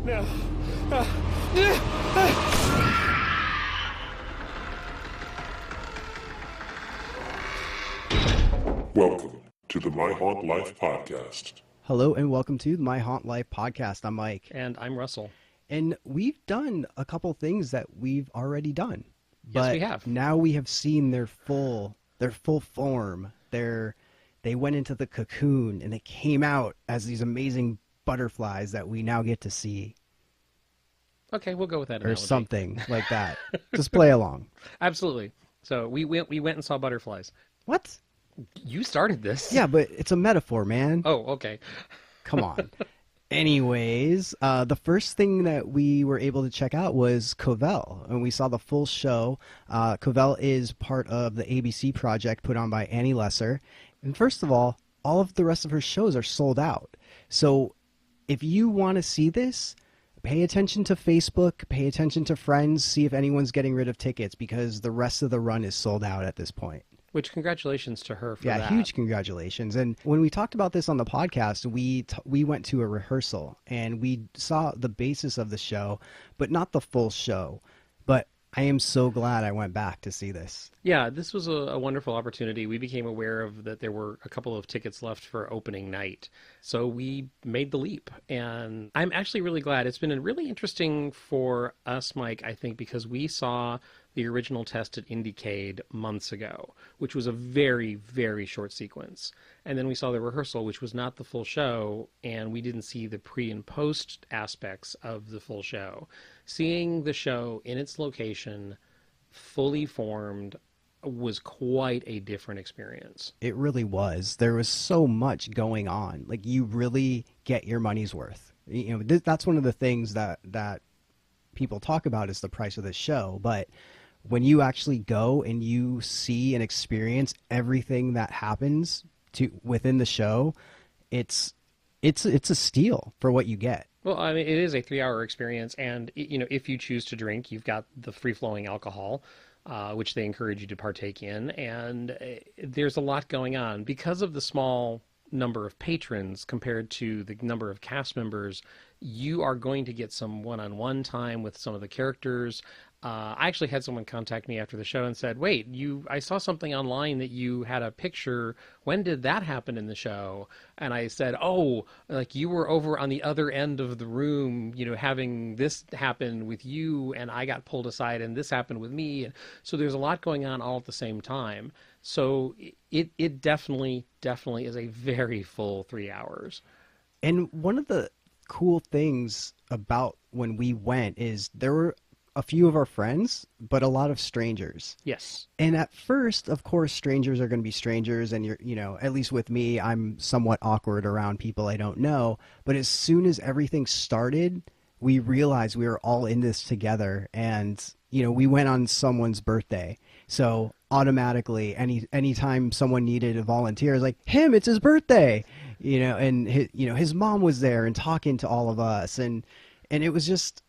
now. Welcome to the My Haunt Life podcast. Hello and welcome to the My Haunt Life podcast. I'm Mike. And I'm Russell. And we've done a couple things that we've already done. Yes, we have. Now we have seen their full form. They went into the cocoon and they came out as these amazing butterflies that we now get to see. Okay, we'll go with that or analogy. Something like that. Just play along. Absolutely. So we went and saw butterflies. What? You started this. Yeah, but it's a metaphor, man. Oh, okay. Come on. Anyways, the first thing that we were able to check out was Ovell, and we saw the full show. Ovell is part of the ABC project put on by Annie Lesser. And first of all of the rest of her shows are sold out. So if you want to see this, pay attention to Facebook, pay attention to friends, see if anyone's getting rid of tickets, because the rest of the run is sold out at this point. Which, congratulations to her for that. Yeah, huge congratulations. And when we talked about this on the podcast, we went to a rehearsal and we saw the basis of the show, but not the full show. But I am so glad I went back to see this. Yeah, this was a wonderful opportunity. We became aware of that there were a couple of tickets left for opening night. So we made the leap. And I'm actually really glad. It's been really interesting for us, Mike, I think, because we saw the original test at Indiecade months ago, which was a very, very short sequence. And then we saw the rehearsal, which was not the full show, and we didn't see the pre and post aspects of the full show. Seeing the show in its location, fully formed, was quite a different experience. It really was. There was so much going on. Like, you really get your money's worth. You know, that's one of the things that people talk about is the price of the show, but when you actually go and you see and experience everything that happens within the show, it's a steal for what you get. Well, I mean, it is a 3-hour experience, and if you choose to drink, you've got the free-flowing alcohol, which they encourage you to partake in, and there's a lot going on because of the small number of patrons compared to the number of cast members. You are going to get some one-on-one time with some of the characters. I actually had someone contact me after the show and said, wait, I saw something online that you had a picture. When did that happen in the show? And I said, oh, like you were over on the other end of the room, having this happen with you, and I got pulled aside and this happened with me. And so there's a lot going on all at the same time. So it definitely is a very full 3 hours. And one of the cool things about when we went is there were a few of our friends, but a lot of strangers. Yes. And at first, of course, strangers are going to be strangers. And at least with me, I'm somewhat awkward around people I don't know. But as soon as everything started, we realized we were all in this together. And, we went on someone's birthday. So automatically, anytime someone needed a volunteer, it's like, it's his birthday, and his mom was there and talking to all of us. And it was just,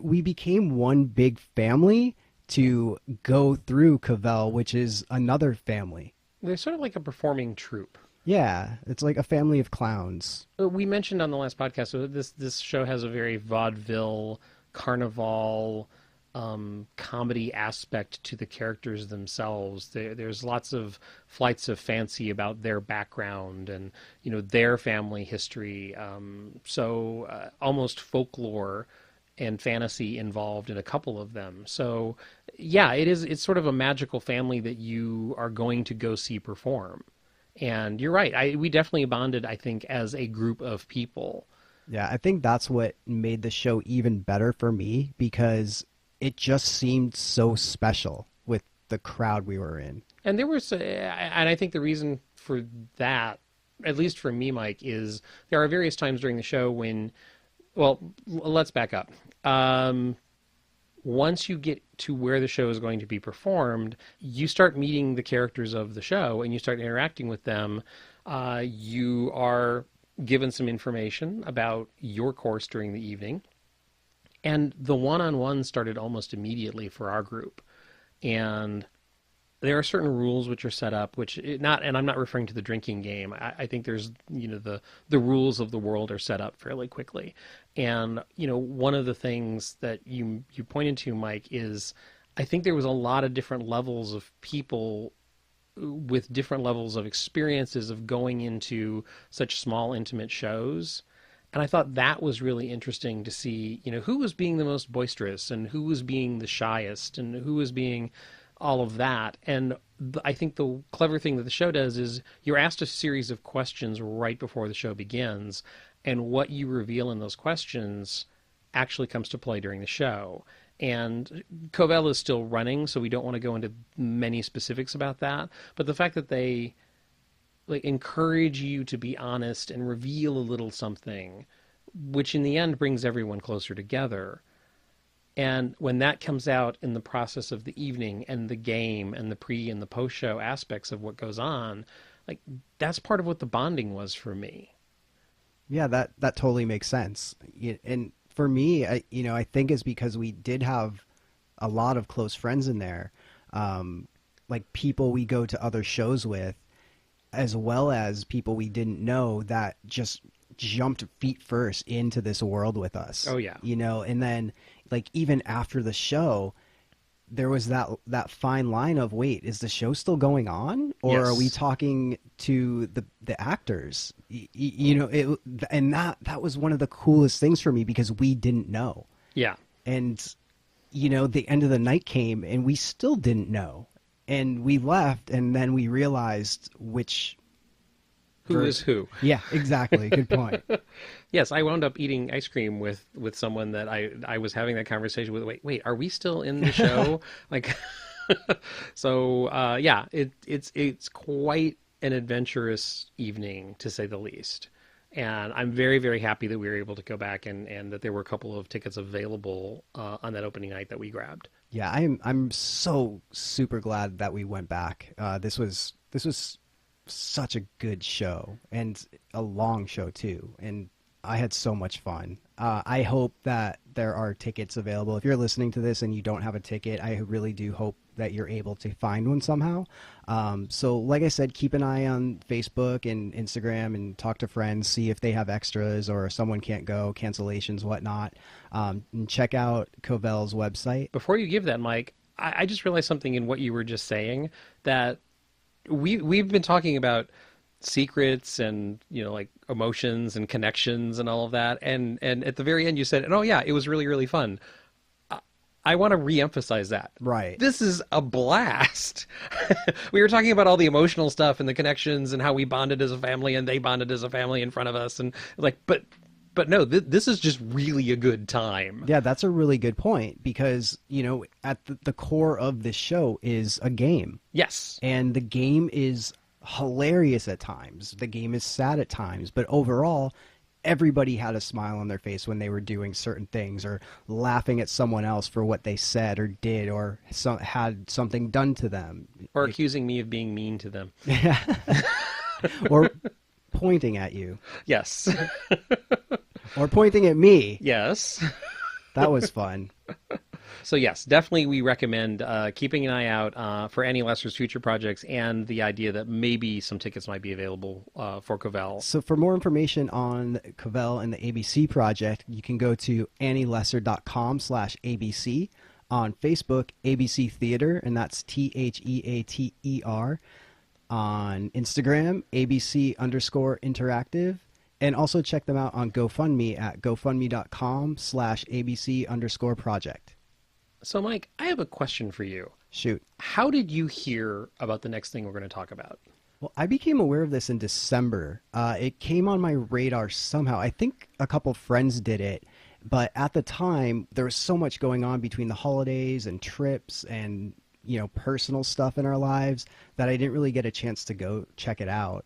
we became one big family to go through Ovell, which is another family. They're sort of like a performing troupe. Yeah, it's like a family of clowns. We mentioned on the last podcast, so this show has a very vaudeville, carnival, comedy aspect to the characters themselves. There's lots of flights of fancy about their background and their family history. So almost folklore and fantasy involved in a couple of them. So yeah, it's sort of a magical family that you are going to go see perform. And you're right. We definitely bonded, I think, as a group of people. Yeah, I think that's what made the show even better for me, because it just seemed so special with the crowd we were in. And and I think the reason for that, at least for me, Mike, is there are various times during the show when, well, let's back up. Once you get to where the show is going to be performed, you start meeting the characters of the show and you start interacting with them. You are given some information about your course during the evening. And the one-on-one started almost immediately for our group. And there are certain rules which are set up, and I'm not referring to the drinking game. I think there's, the rules of the world are set up fairly quickly. And, one of the things that you pointed to, Mike, is I think there was a lot of different levels of people with different levels of experiences of going into such small, intimate shows. And I thought that was really interesting to see, who was being the most boisterous and who was being the shyest and who was being all of that. And I think the clever thing that the show does is you're asked a series of questions right before the show begins, and what you reveal in those questions actually comes to play during the show. And Covell is still running, so we don't want to go into many specifics about that. But the fact that they encourage you to be honest and reveal a little something, which in the end brings everyone closer together. And when that comes out in the process of the evening and the game and the pre and the post show aspects of what goes on, that's part of what the bonding was for me. Yeah, that totally makes sense. And for me, I think it's because we did have a lot of close friends in there, people we go to other shows with, as well as people we didn't know that just jumped feet first into this world with us. Oh yeah. And then even after the show, there was that fine line of, wait, is the show still going on? Or Yes. Are we talking to the actors? And that was one of the coolest things for me because we didn't know. Yeah. And, the end of the night came and we still didn't know. And we left, and then we realized Who is who? Yeah, exactly. Good point. Yes, I wound up eating ice cream with someone that I was having that conversation with. Wait, are we still in the show? So yeah, it's quite an adventurous evening, to say the least. And I'm very, very happy that we were able to go back and that there were a couple of tickets available on that opening night that we grabbed. Yeah, I'm so super glad that we went back. This was such a good show, and a long show too, and I had so much fun. I hope that there are tickets available. If you're listening to this and you don't have a ticket, I really do hope that you're able to find one somehow. So like I said, keep an eye on Facebook and Instagram and talk to friends, see if they have extras or someone can't go, cancellations, whatnot. And check out Covell's website. Before you give that, Mike, I just realized something in what you were just saying, that we've been talking about secrets and emotions and connections and all of that, and at the very end you said, oh yeah, it was really, really fun. I want to reemphasize that. Right. This is a blast. We were talking about all the emotional stuff and the connections and how we bonded as a family and they bonded as a family in front of us, and but no, this is just really a good time. Yeah, that's a really good point because, at the core of this show is a game. Yes. And the game is hilarious at times. The game is sad at times. But overall, everybody had a smile on their face when they were doing certain things or laughing at someone else for what they said or did or had something done to them. Or accusing me of being mean to them. Or pointing at you. Yes. Or pointing at me. Yes. That was fun. So yes, definitely we recommend keeping an eye out for Annie Lesser's future projects and the idea that maybe some tickets might be available for Covell. So for more information on Covell and the ABC project, you can go to annielesser.com/ABC. On Facebook, ABC Theater, and that's THEATER. On Instagram, ABC_interactive. And also check them out on GoFundMe at gofundme.com/ABC_project. So, Mike, I have a question for you. Shoot. How did you hear about the next thing we're going to talk about? Well, I became aware of this in December. It came on my radar somehow. I think a couple friends did it, but at the time, there was so much going on between the holidays and trips and, personal stuff in our lives that I didn't really get a chance to go check it out.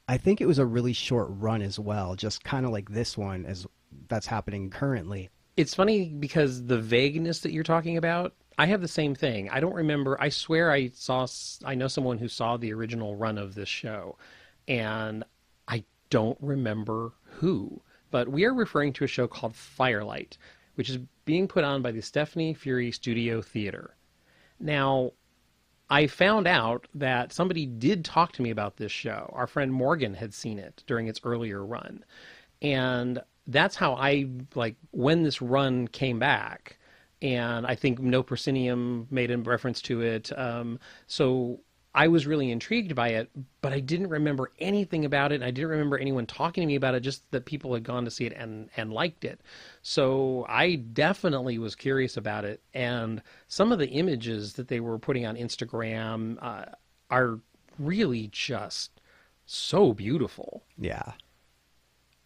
I think it was a really short run as well, just kind of like this one as that's happening currently. It's funny because the vagueness that you're talking about, I have the same thing. I don't remember. I swear I know someone who saw the original run of this show, and I don't remember who. But we are referring to a show called Firelight, which is being put on by the Stephanie Fury Studio Theatre. Now, I found out that somebody did talk to me about this show. Our friend Morgan had seen it during its earlier run. And that's how I, like, when this run came back, and I think No Proscenium made a reference to it. So I was really intrigued by it, but I didn't remember anything about it. I didn't remember anyone talking to me about it, just that people had gone to see it and liked it. So I definitely was curious about it. And some of the images that they were putting on Instagram are really just so beautiful. Yeah.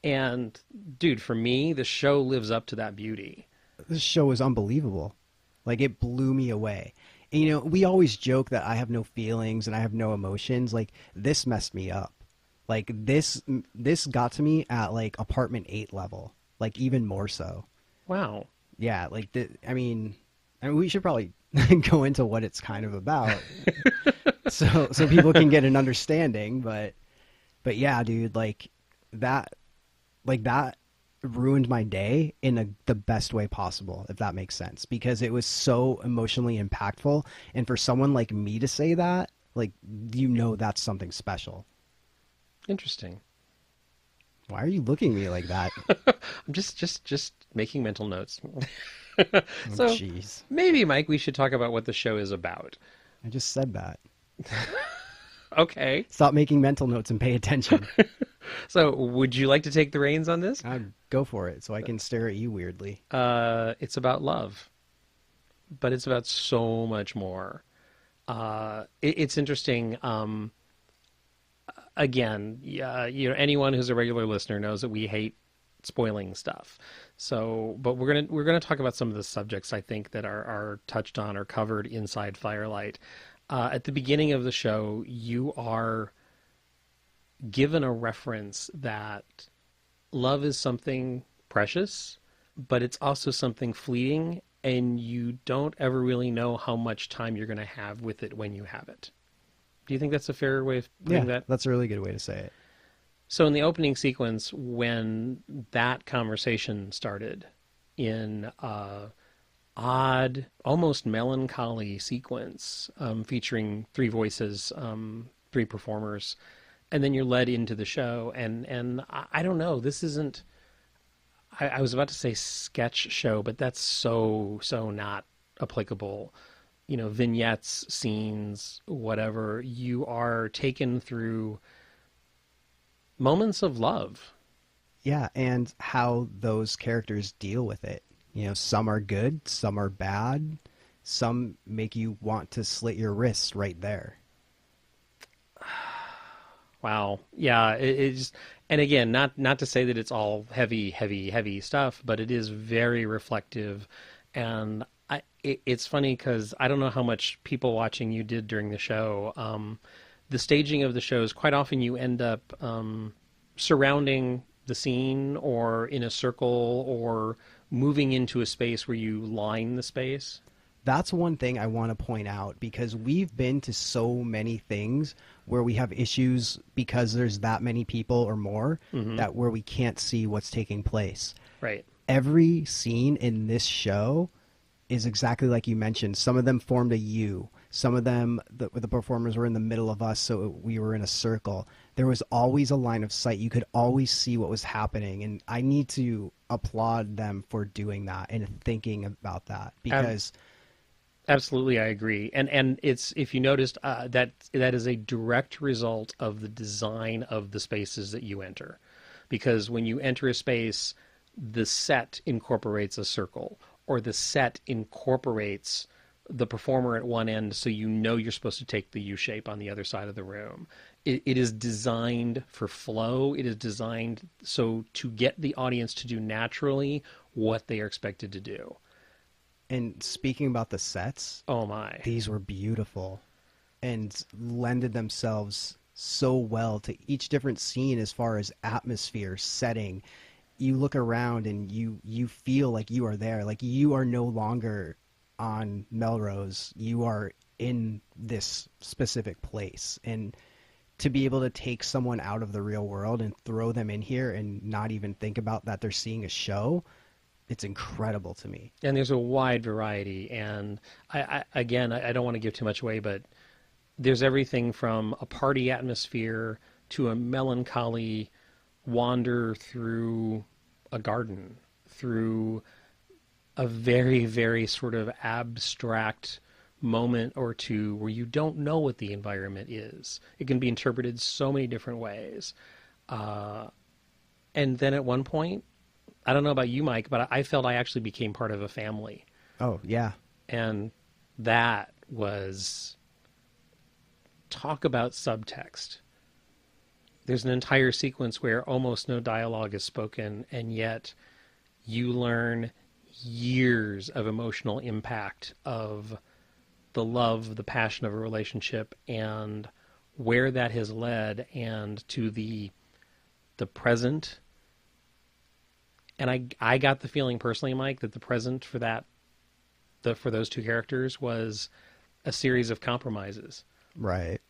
And dude, for me, the show lives up to that beauty. This show was unbelievable. Like, it blew me away. And, you know, we always joke that I have no feelings and I have no emotions. Like, this messed me up. Like, this got to me at, like, apartment 8 level. Like, even more so. Wow. Yeah, like, I mean, we should probably go into what it's kind of about. so people can get an understanding. But yeah, dude, like, that ruined my day in the best way possible, if that makes sense, because it was so emotionally impactful. And for someone like me to say that, like, you know, that's something special. Interesting. Why are you looking at me like that? I'm just making mental notes. So jeez. Maybe, Mike, we should talk about what the show is about. I just said that. Okay. Stop making mental notes and pay attention. So would you like to take the reins on this? Go for it, so I can stare at you weirdly. It's about love, but it's about so much more. It's interesting. Again, you know, anyone who's a regular listener knows that we hate spoiling stuff. So, but we're gonna talk about some of the subjects I think that are touched on or covered inside Firelight. At the beginning of the show, you are given a reference that love is something precious, but it's also something fleeting, and you don't ever really know how much time you're going to have with it when you have it. Do you think that's a fair way of putting that? That's a really good way to say it. So in the opening sequence, when that conversation started in odd, almost melancholy sequence featuring 3 voices, 3 performers, and then you're led into the show. And I don't know, this isn't, I was about to say sketch show, but that's so not applicable. You know, vignettes, scenes, whatever. You are taken through moments of love. Yeah, and how those characters deal with it. You know, some are good, some are bad, some make you want to slit your wrists right there. Wow. Yeah, it just, and again, not to say that it's all heavy stuff, but it is very reflective. And it's funny because I don't know how much people watching you did during the show. The staging of the shows, quite often you end up surrounding the scene or in a circle or moving into a space where you line the space. That's one thing I want to point out, because we've been to so many things where we have issues because there's that many people or more that where we can't see what's taking place. Right. Every scene in this show is exactly like you mentioned. Some of them formed a U. Some of them, the performers were in the middle of us, so we were in a circle. There was always a line of sight. You could always see what was happening, and I need to applaud them for doing that and thinking about that, because... Absolutely, I agree. And it's, if you noticed, that is a direct result of the design of the spaces that you enter. Because when you enter a space, the set incorporates a circle, or the set incorporates the performer at one end, so you know you're supposed to take the U shape on the other side of the room. It is designed for flow. It is designed so to get the audience to do naturally what they are expected to do. And speaking about the sets, oh my, these were beautiful and lended themselves so well to each different scene as far as atmosphere, setting. You look around and you feel like you are there, like you are no longer on Melrose. You are in this specific place. And to be able to take someone out of the real world and throw them in here and not even think about that they're seeing a show, it's incredible to me. And there's a wide variety. And I don't want to give too much away, but there's everything from a party atmosphere to a melancholy wander through a garden, through a very, very sort of abstract moment or two where you don't know what the environment is. It can be interpreted so many different ways. And then at one point, I don't know about you, Mike, but I felt I actually became part of a family. Oh, yeah. And that was, talk about subtext. There's an entire sequence where almost no dialogue is spoken, and yet you learn years of emotional impact of the love, the passion of a relationship, and where that has led, and to the present. And I got the feeling personally, Mike, that the present for for those two characters was a series of compromises. Right.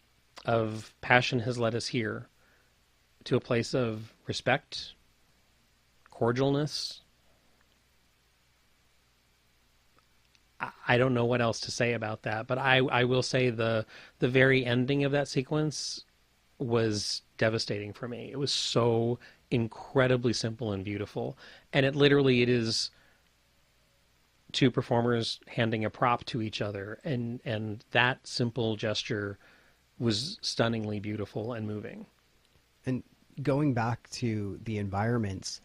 Of passion has led us here to a place of respect, cordialness. I don't know what else to say about that, but I will say the very ending of that sequence was devastating for me. It was so incredibly simple and beautiful. And it is two performers handing a prop to each other. And that simple gesture was stunningly beautiful and moving. And going back to the environments,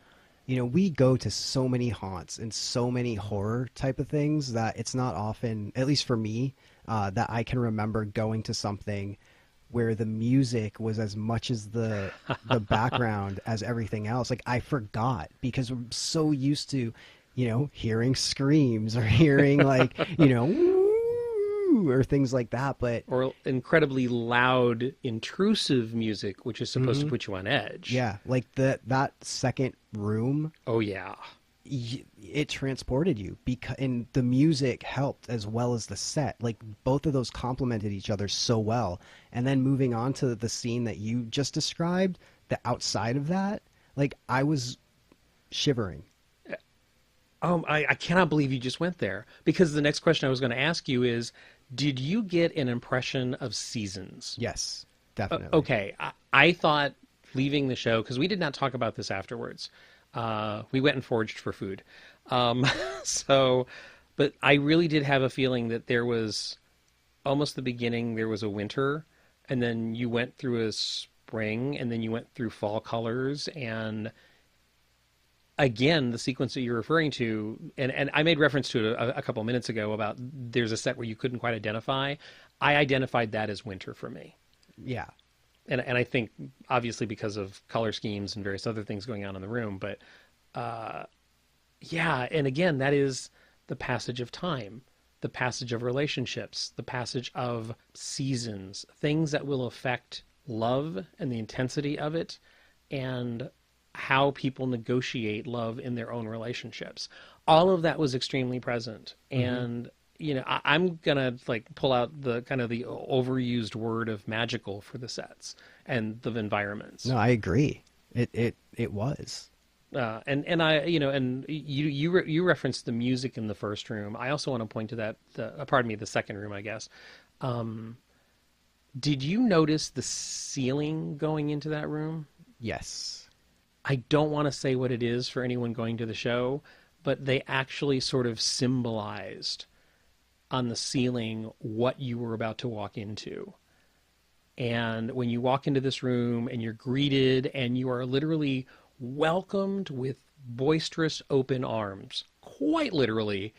we go to so many haunts and so many horror type of things that it's not often, at least for me, that I can remember going to something where the music was as much as the background as everything else. Like, I forgot because I'm so used to, hearing screams or hearing like, or things like that. But or incredibly loud, intrusive music, which is supposed to put you on edge. Yeah, like that second room. Oh yeah, it transported you and the music helped as well as the set. Like, both of those complemented each other so well. And then moving on to the scene that you just described, the outside of that, like, I was shivering. I cannot believe you just went there, because the next question I was going to ask you is, did you get an impression of seasons? Yes, definitely. Okay, I thought leaving the show, because we did not talk about this afterwards. We went and foraged for food. But I really did have a feeling that there was almost the beginning, there was a winter, and then you went through a spring, and then you went through fall colors. And again, the sequence that you're referring to, and I made reference to it a couple minutes ago about there's a set where you couldn't quite identify. I identified that as winter for me. Yeah. And I think obviously because of color schemes and various other things going on in the room, but yeah, and again, that is the passage of time, the passage of relationships, the passage of seasons, things that will affect love and the intensity of it, and how people negotiate love in their own relationships. All of that was extremely present. And I'm gonna pull out the kind of the overused word of magical for the sets and the environments. No, I agree. It was. And I, and you referenced the music in the first room. I also want to point to that. The second room, I guess. Did you notice the ceiling going into that room? Yes. I don't want to say what it is for anyone going to the show, but they actually sort of symbolized on the ceiling what you were about to walk into. And when you walk into this room and you're greeted and you are literally welcomed with boisterous open arms, quite literally,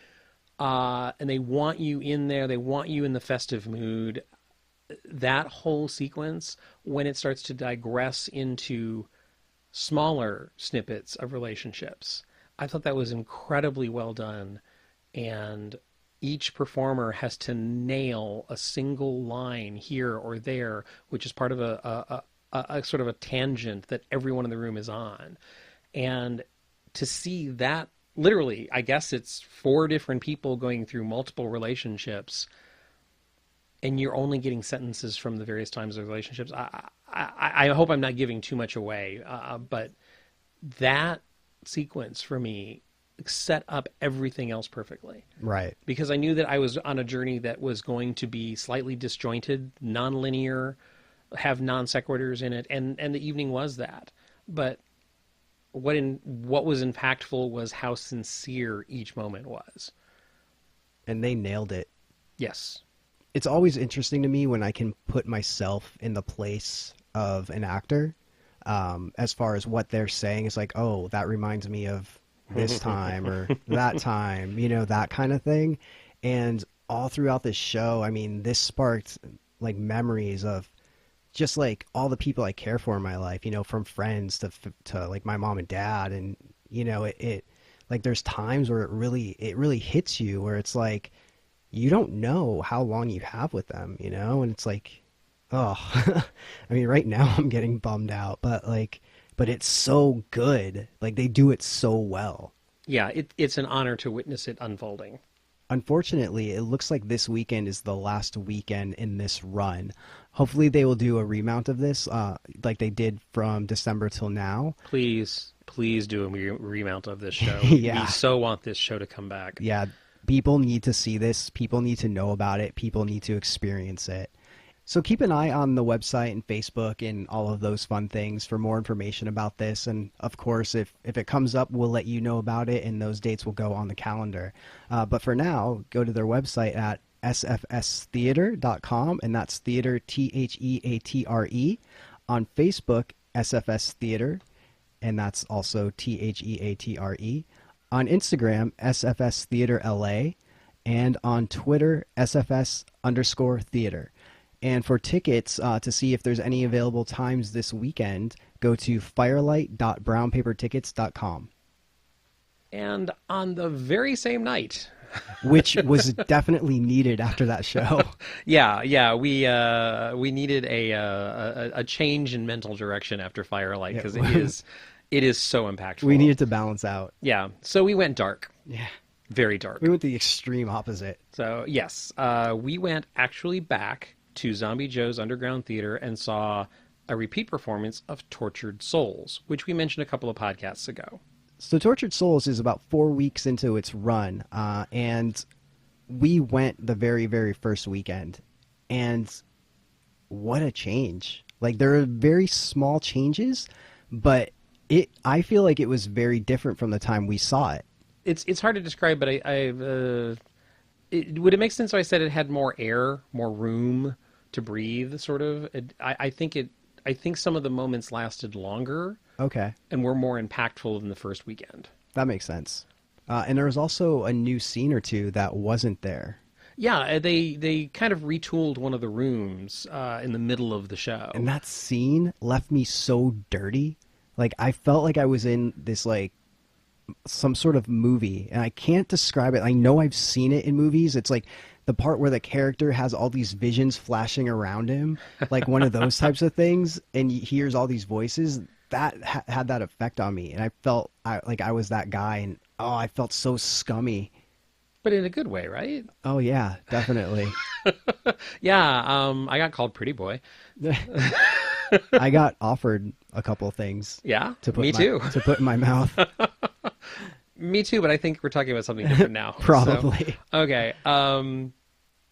and they want you in there, they want you in the festive mood, that whole sequence, when it starts to digress into smaller snippets of relationships, I thought that was incredibly well done. And each performer has to nail a single line here or there, which is part of a sort of a tangent that everyone in the room is on. And to see that, literally, I guess it's 4 different people going through multiple relationships, and you're only getting sentences from the various times of relationships. I hope I'm not giving too much away, but that sequence for me set up everything else perfectly. Right. Because I knew that I was on a journey that was going to be slightly disjointed, non-linear, have non sequiturs in it, and the evening was that. But what was impactful was how sincere each moment was. And they nailed it. Yes. It's always interesting to me when I can put myself in the place of an actor, as far as what they're saying. It's like, oh, that reminds me of this time or that time, you know, that kind of thing. And all throughout this show, I mean, this sparked like memories of just like all the people I care for in my life, you know, from friends to like my mom and dad. And, you know, it like there's times where it really hits you where it's like, you don't know how long you have with them, you know? And it's like, oh, I mean, right now I'm getting bummed out, but it's so good. Like they do it so well. Yeah. It's an honor to witness it unfolding. Unfortunately, it looks like this weekend is the last weekend in this run. Hopefully they will do a remount of this, like they did from December till now. Please do a remount of this show. Yeah. We so want this show to come back. Yeah. People need to see this. People need to know about it. People need to experience it. So keep an eye on the website and Facebook and all of those fun things for more information about this. And of course, if it comes up, we'll let you know about it and those dates will go on the calendar. But for now, go to their website at sfstheatre.com, and that's theater, Theatre. On Facebook, SFS Theatre, and that's also Theatre. On Instagram, SFS Theatre LA, and on Twitter, SFS_theater. And for tickets, to see if there's any available times this weekend, go to firelight.brownpapertickets.com. And on the very same night, which was definitely needed after that show. Yeah, we needed a change in mental direction after Firelight, because it is so impactful. We needed to balance out. Yeah, so we went dark. Yeah. Very dark. We went the extreme opposite. So, yes, we went actually back to Zombie Joe's Underground Theater and saw a repeat performance of Tortured Souls, which we mentioned a couple of podcasts ago. So Tortured Souls is about 4 weeks into its run, and we went the very, very first weekend, and what a change. Like, there are very small changes, but I feel like it was very different from the time we saw it. It's hard to describe, but would it make sense if I said it had more air, more room to breathe, sort of? I think some of the moments lasted longer. Okay. And were more impactful than the first weekend. That makes sense. And there was also a new scene or two that wasn't there. Yeah, they kind of retooled one of the rooms in the middle of the show. And that scene left me so dirty. Like, I felt like I was in this, like, some sort of movie. And I can't describe it. I know I've seen it in movies. It's like the part where the character has all these visions flashing around him. Like one of those types of things. And he hears all these voices. That had that effect on me, and I felt like I was that guy, and I felt so scummy. But in a good way, right? Oh yeah, definitely. Yeah, I got called pretty boy. I got offered a couple things. Yeah, me too. To put in my mouth. Me too, but I think we're talking about something different now. Probably. So, okay. And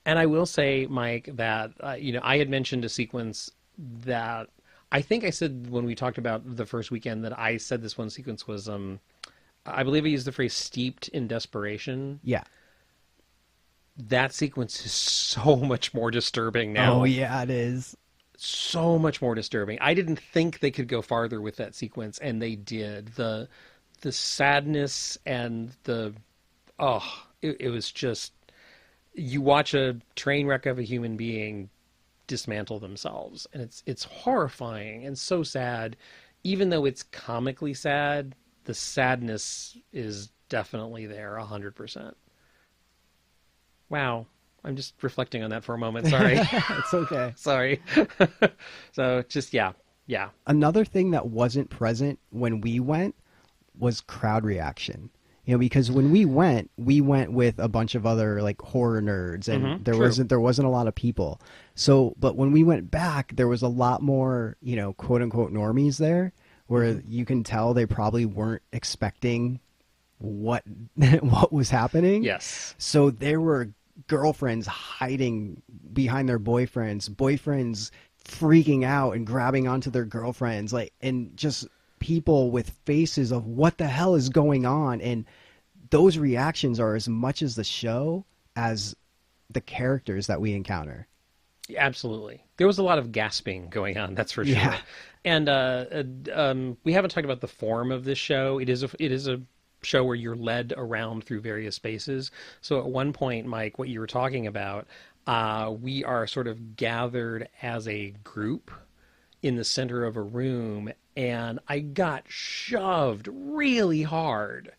I will say, Mike, that I had mentioned a sequence that. I think I said when we talked about the first weekend that I said this one sequence was, I believe I used the phrase steeped in desperation. Yeah. That sequence is so much more disturbing now. Oh, yeah, it is. So much more disturbing. I didn't think they could go farther with that sequence, and they did. The sadness and it was just, you watch a train wreck of a human being dismantle themselves, and it's horrifying and so sad. Even though it's comically sad, the sadness is definitely there 100%. Wow, I'm just reflecting on that for a moment. Sorry. It's okay. Sorry. So just yeah. Another thing that wasn't present when we went was crowd reaction. Because when we went with a bunch of other like horror nerds, and there wasn't a lot of people. So, but when we went back, there was a lot more, quote unquote normies there, where you can tell they probably weren't expecting what what was happening. Yes. So there were girlfriends hiding behind their boyfriends freaking out and grabbing onto their girlfriends, like, and just people with faces of what the hell is going on. And those reactions are as much as the show as the characters that we encounter. Absolutely. There was a lot of gasping going on, that's for sure. Yeah. And we haven't talked about the form of this show. It is a show where you're led around through various spaces. So at one point, Mike, what you were talking about, we are sort of gathered as a group in the center of a room, and I got shoved really hard.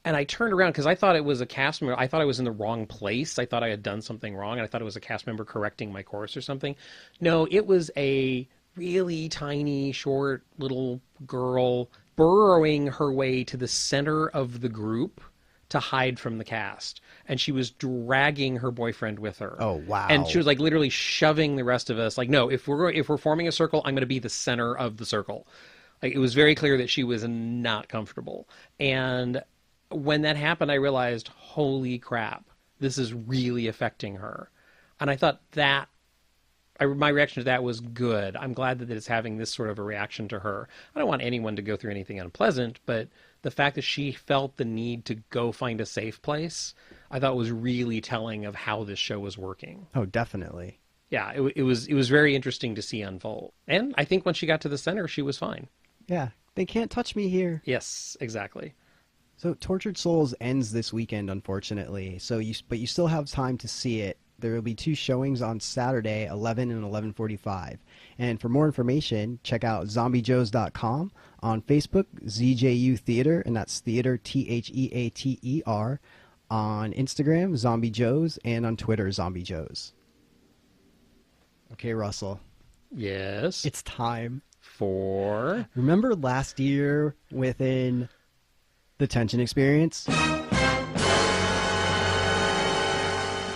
And I turned around because I thought it was a cast member. I thought I was in the wrong place. I thought I had done something wrong, and I thought it was a cast member correcting my course or something. No, it was a really tiny, short little girl burrowing her way to the center of the group to hide from the cast. And she was dragging her boyfriend with her. Oh, wow. And she was like literally shoving the rest of us. Like, no, if we're forming a circle, I'm going to be the center of the circle. Like, it was very clear that she was not comfortable. And when that happened, I realized, holy crap, this is really affecting her. And I thought my reaction to that was good. I'm glad that it's having this sort of a reaction to her. I don't want anyone to go through anything unpleasant, but the fact that she felt the need to go find a safe place, I thought was really telling of how this show was working. Oh, definitely. Yeah, it was very interesting to see unfold. And I think when she got to the center, she was fine. Yeah, they can't touch me here. Yes, exactly. So Tortured Souls ends this weekend, unfortunately. But you still have time to see it. There will be 2 showings on Saturday, 11 and 11:45. And for more information, check out zombiejoes.com, on Facebook, ZJU Theater, and that's theater, Theater, on Instagram, Zombie Joes, and on Twitter, Zombie Joes. Okay, Russell. Yes. It's time. For? Remember last year within the Tension Experience?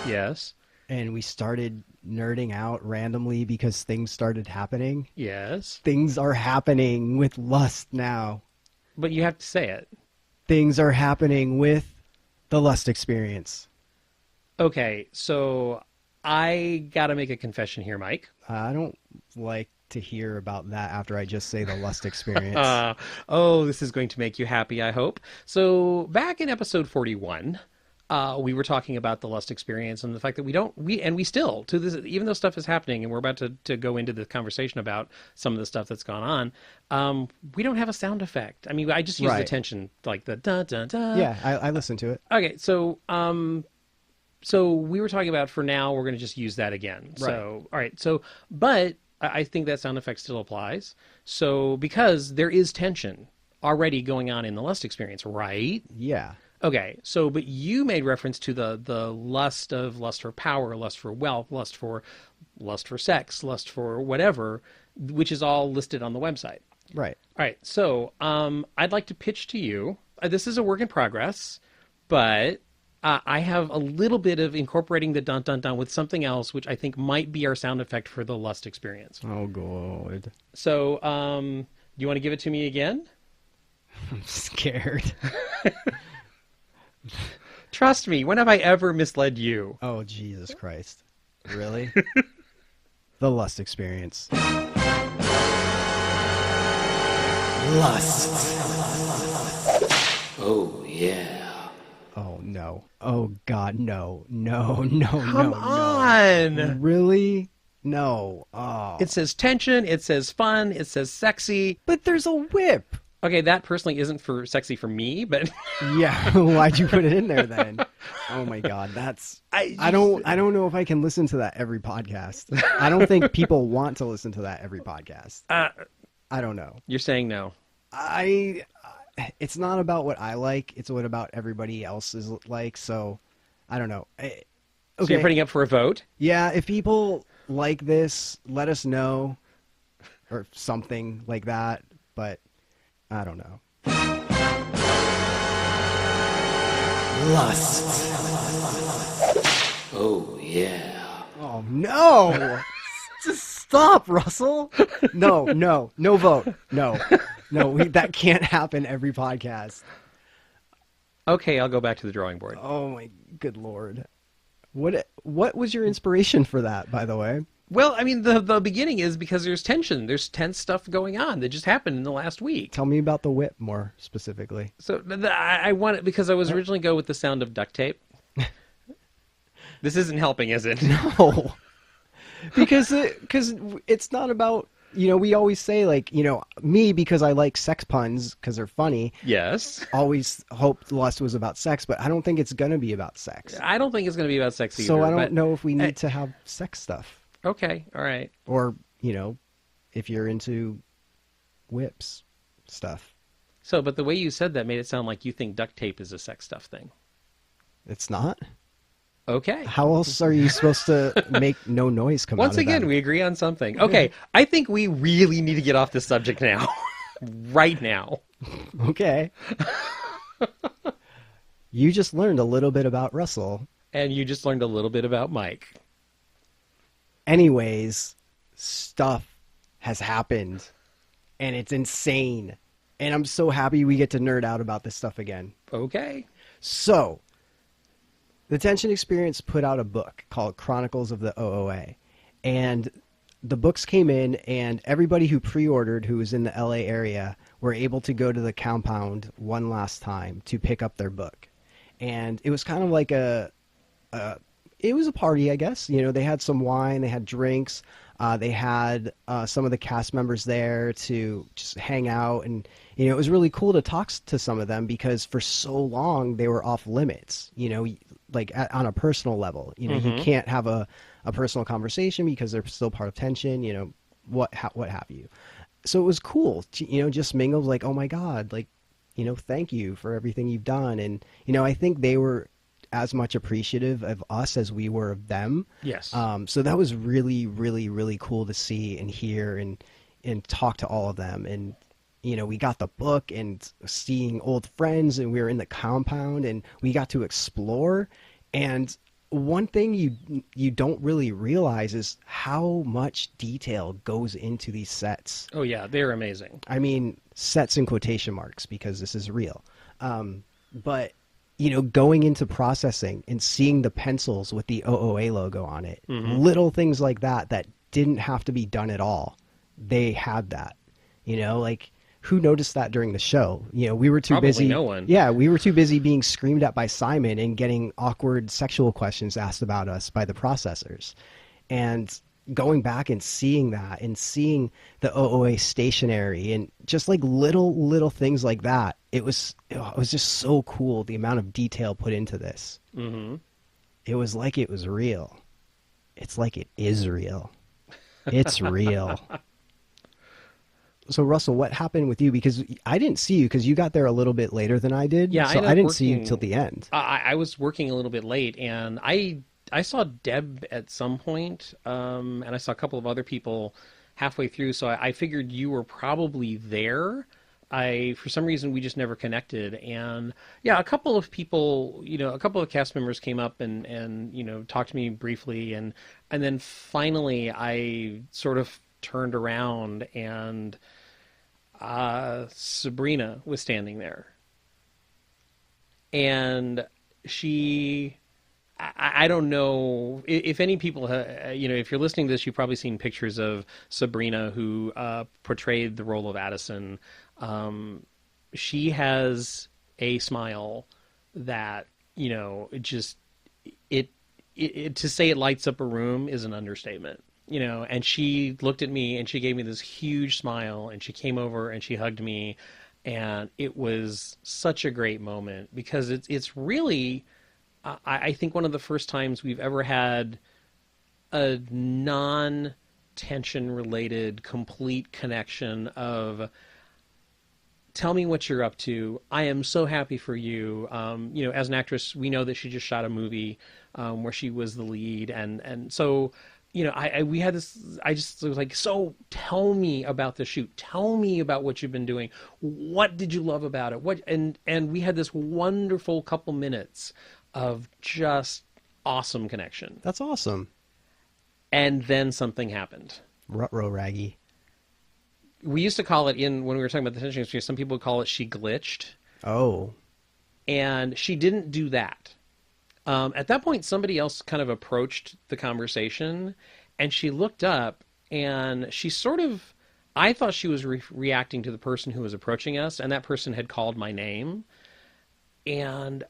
Yes. And we started nerding out randomly because things started happening. Yes. Things are happening with Lust now. But you have to say it. Things are happening with the Lust Experience. Okay, so I gotta make a confession here, Mike. I don't like to hear about that after I just say the Lust Experience. This is going to make you happy, I hope. So back in episode 41... we were talking about the Lust Experience and the fact that we still, to this, even though stuff is happening and we're about to go into the conversation about some of the stuff that's gone on, we don't have a sound effect. I mean, I just use the tension, like the dun dun dun. Yeah, I listened to it. Okay, so we were talking about, for now, we're going to just use that again. Right. So, all right, so, but I think that sound effect still applies. So, because there is tension already going on in the Lust Experience, right? Yeah. Okay, so, but you made reference to the lust for power, lust for wealth, lust for sex, lust for whatever, which is all listed on the website. Right. All right, so I'd like to pitch to you. This is a work in progress, but I have a little bit of incorporating the dun dun dun with something else, which I think might be our sound effect for the Lust Experience. Oh, God. So, do you want to give it to me again? I'm scared. Trust me, when have I ever misled you? Oh, Jesus Christ. Really? The Lust Experience. Lust. Oh, yeah. Oh, no. Oh, God, no. No. Come on! Really? No. Oh. It says tension, it says fun, it says sexy. But there's a whip. Okay, that personally isn't for sexy for me, but Yeah, why'd you put it in there then? Oh my God, that's I don't know if I can listen to that every podcast. I don't think people want to listen to that every podcast. I don't know. You're saying no. It's not about what I like, it's what about everybody else is like, so I don't know. Okay. So you're putting up for a vote? Yeah, if people like this, let us know or something like that, but I don't know. Lust. Oh, yeah. Oh, no! Just stop, Russell! No vote. No, that can't happen every podcast. Okay, I'll go back to the drawing board. Oh my good lord. What was your inspiration for that, by the way? Well, I mean, the beginning is because there's tension. There's tense stuff going on that just happened in the last week. Tell me about the whip more specifically. So I want it because I was originally go with the sound of duct tape. This isn't helping, is it? No. Because it's not about, we always say, like, me, because I like sex puns because they're funny. Yes. Always hoped Lust was about sex, but I don't think it's going to be about sex. I don't think it's going to be about sex either. So I don't know if we need to have sex stuff. Okay, all right. Or, if you're into whips stuff. So, but the way you said that made it sound like you think duct tape is a sex stuff thing. It's not? Okay. How else are you supposed to make no noise come out of Once again, that? we agree on something. Okay, I think we really need to get off this subject now. Right now. Okay. You just learned a little bit about Russell. And you just learned a little bit about Mike. Anyways, stuff has happened, and it's insane. And I'm so happy we get to nerd out about this stuff again. Okay. So, the Tension Experience put out a book called Chronicles of the OOA. And the books came in, and everybody who pre-ordered who was in the LA area were able to go to the compound one last time to pick up their book. And it was kind of like it was a party, I guess. They had some wine, they had drinks, they had some of the cast members there to just hang out, and it was really cool to talk to some of them because for so long they were off limits. Like on a personal level, you can't have a personal conversation because they're still part of Tension. What have you. So it was cool to, just mingle, like, oh my God, like, thank you for everything you've done. And I think they were as much appreciative of us as we were of them. Yes. So that was really, really, really cool to see and hear and talk to all of them. And, we got the book and seeing old friends, and we were in the compound and we got to explore. And one thing you don't really realize is how much detail goes into these sets. Oh yeah, they're amazing. I mean, sets in quotation marks because this is real. But going into processing and seeing the pencils with the OOA logo on it, little things like that didn't have to be done at all. They had that, like, who noticed that during the show? We were too Probably busy. No one. Yeah, we were too busy being screamed at by Simon and getting awkward sexual questions asked about us by the processors. And going back and seeing that and seeing the OOA stationery and just like little things like that, it was just so cool, the amount of detail put into this. Mm-hmm. It was like it was real. It's like it is real. It's real. So, Russell, what happened with you? Because I didn't see you because you got there a little bit later than I did. Yeah, so I didn't see you till the end. I was working a little bit late, and I saw Deb at some point, and I saw a couple of other people halfway through, so I figured you were probably there. For some reason, we just never connected. And yeah, a couple of people, a couple of cast members came up and talked to me briefly. And then finally I sort of turned around and Sabrina was standing there. And I don't know if any people, if you're listening to this, you've probably seen pictures of Sabrina, who portrayed the role of Addison. She has a smile that, to say it lights up a room is an understatement, and she looked at me and she gave me this huge smile and she came over and she hugged me, and it was such a great moment because it's really, I think, one of the first times we've ever had a non-tension related complete connection of, tell me what you're up to. I am so happy for you. As an actress, we know that she just shot a movie where she was the lead, and so we had this. I just was like, so tell me about the shoot. Tell me about what you've been doing. What did you love about it? What and we had this wonderful couple minutes of just awesome connection. That's awesome. And then something happened. Ruh-roh, Raggy. We used to call it, when we were talking about the tension experience, some people would call it she glitched. Oh. And she didn't do that. At that point, somebody else kind of approached the conversation, and she looked up, and she sort of, I thought she was reacting to the person who was approaching us, and that person had called my name. And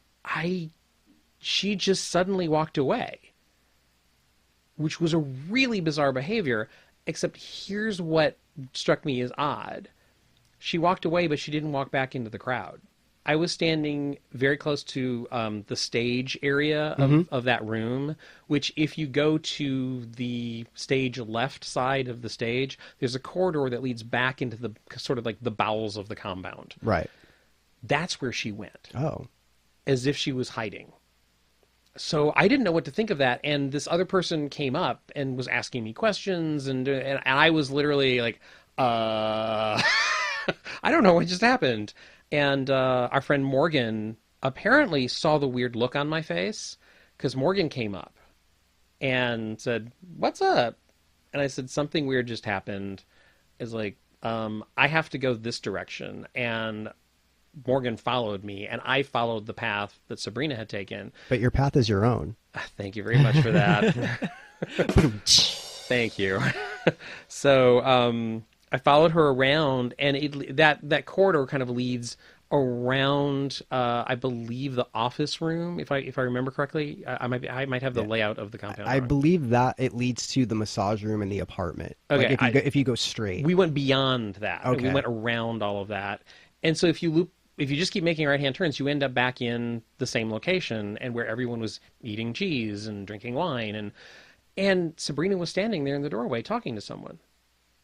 she just suddenly walked away, which was a really bizarre behavior, except here's what struck me as odd. She walked away, but she didn't walk back into the crowd. I was standing very close to the stage area of that room, which if you go to the stage left side of the stage, there's a corridor that leads back into the sort of like the bowels of the compound. Right. That's where she went. Oh. As if she was hiding. So I didn't know what to think of that. And this other person came up and was asking me questions. And I was literally like, I don't know what just happened. And our friend Morgan apparently saw the weird look on my face, because Morgan came up and said, "What's up?" And I said, "Something weird just happened." It's like, I have to go this direction. And Morgan followed me, and I followed the path that Sabrina had taken. But your path is your own. Thank you very much for that. Thank you. So I followed her around, and that corridor kind of leads around, I believe, the office room. If I remember correctly, I might have the layout of the compound. I believe that it leads to the massage room in the apartment. Okay, like if you go straight. We went beyond that. Okay. We went around all of that, and so if you just keep making right-hand turns, you end up back in the same location, and where everyone was eating cheese and drinking wine, and Sabrina was standing there in the doorway talking to someone,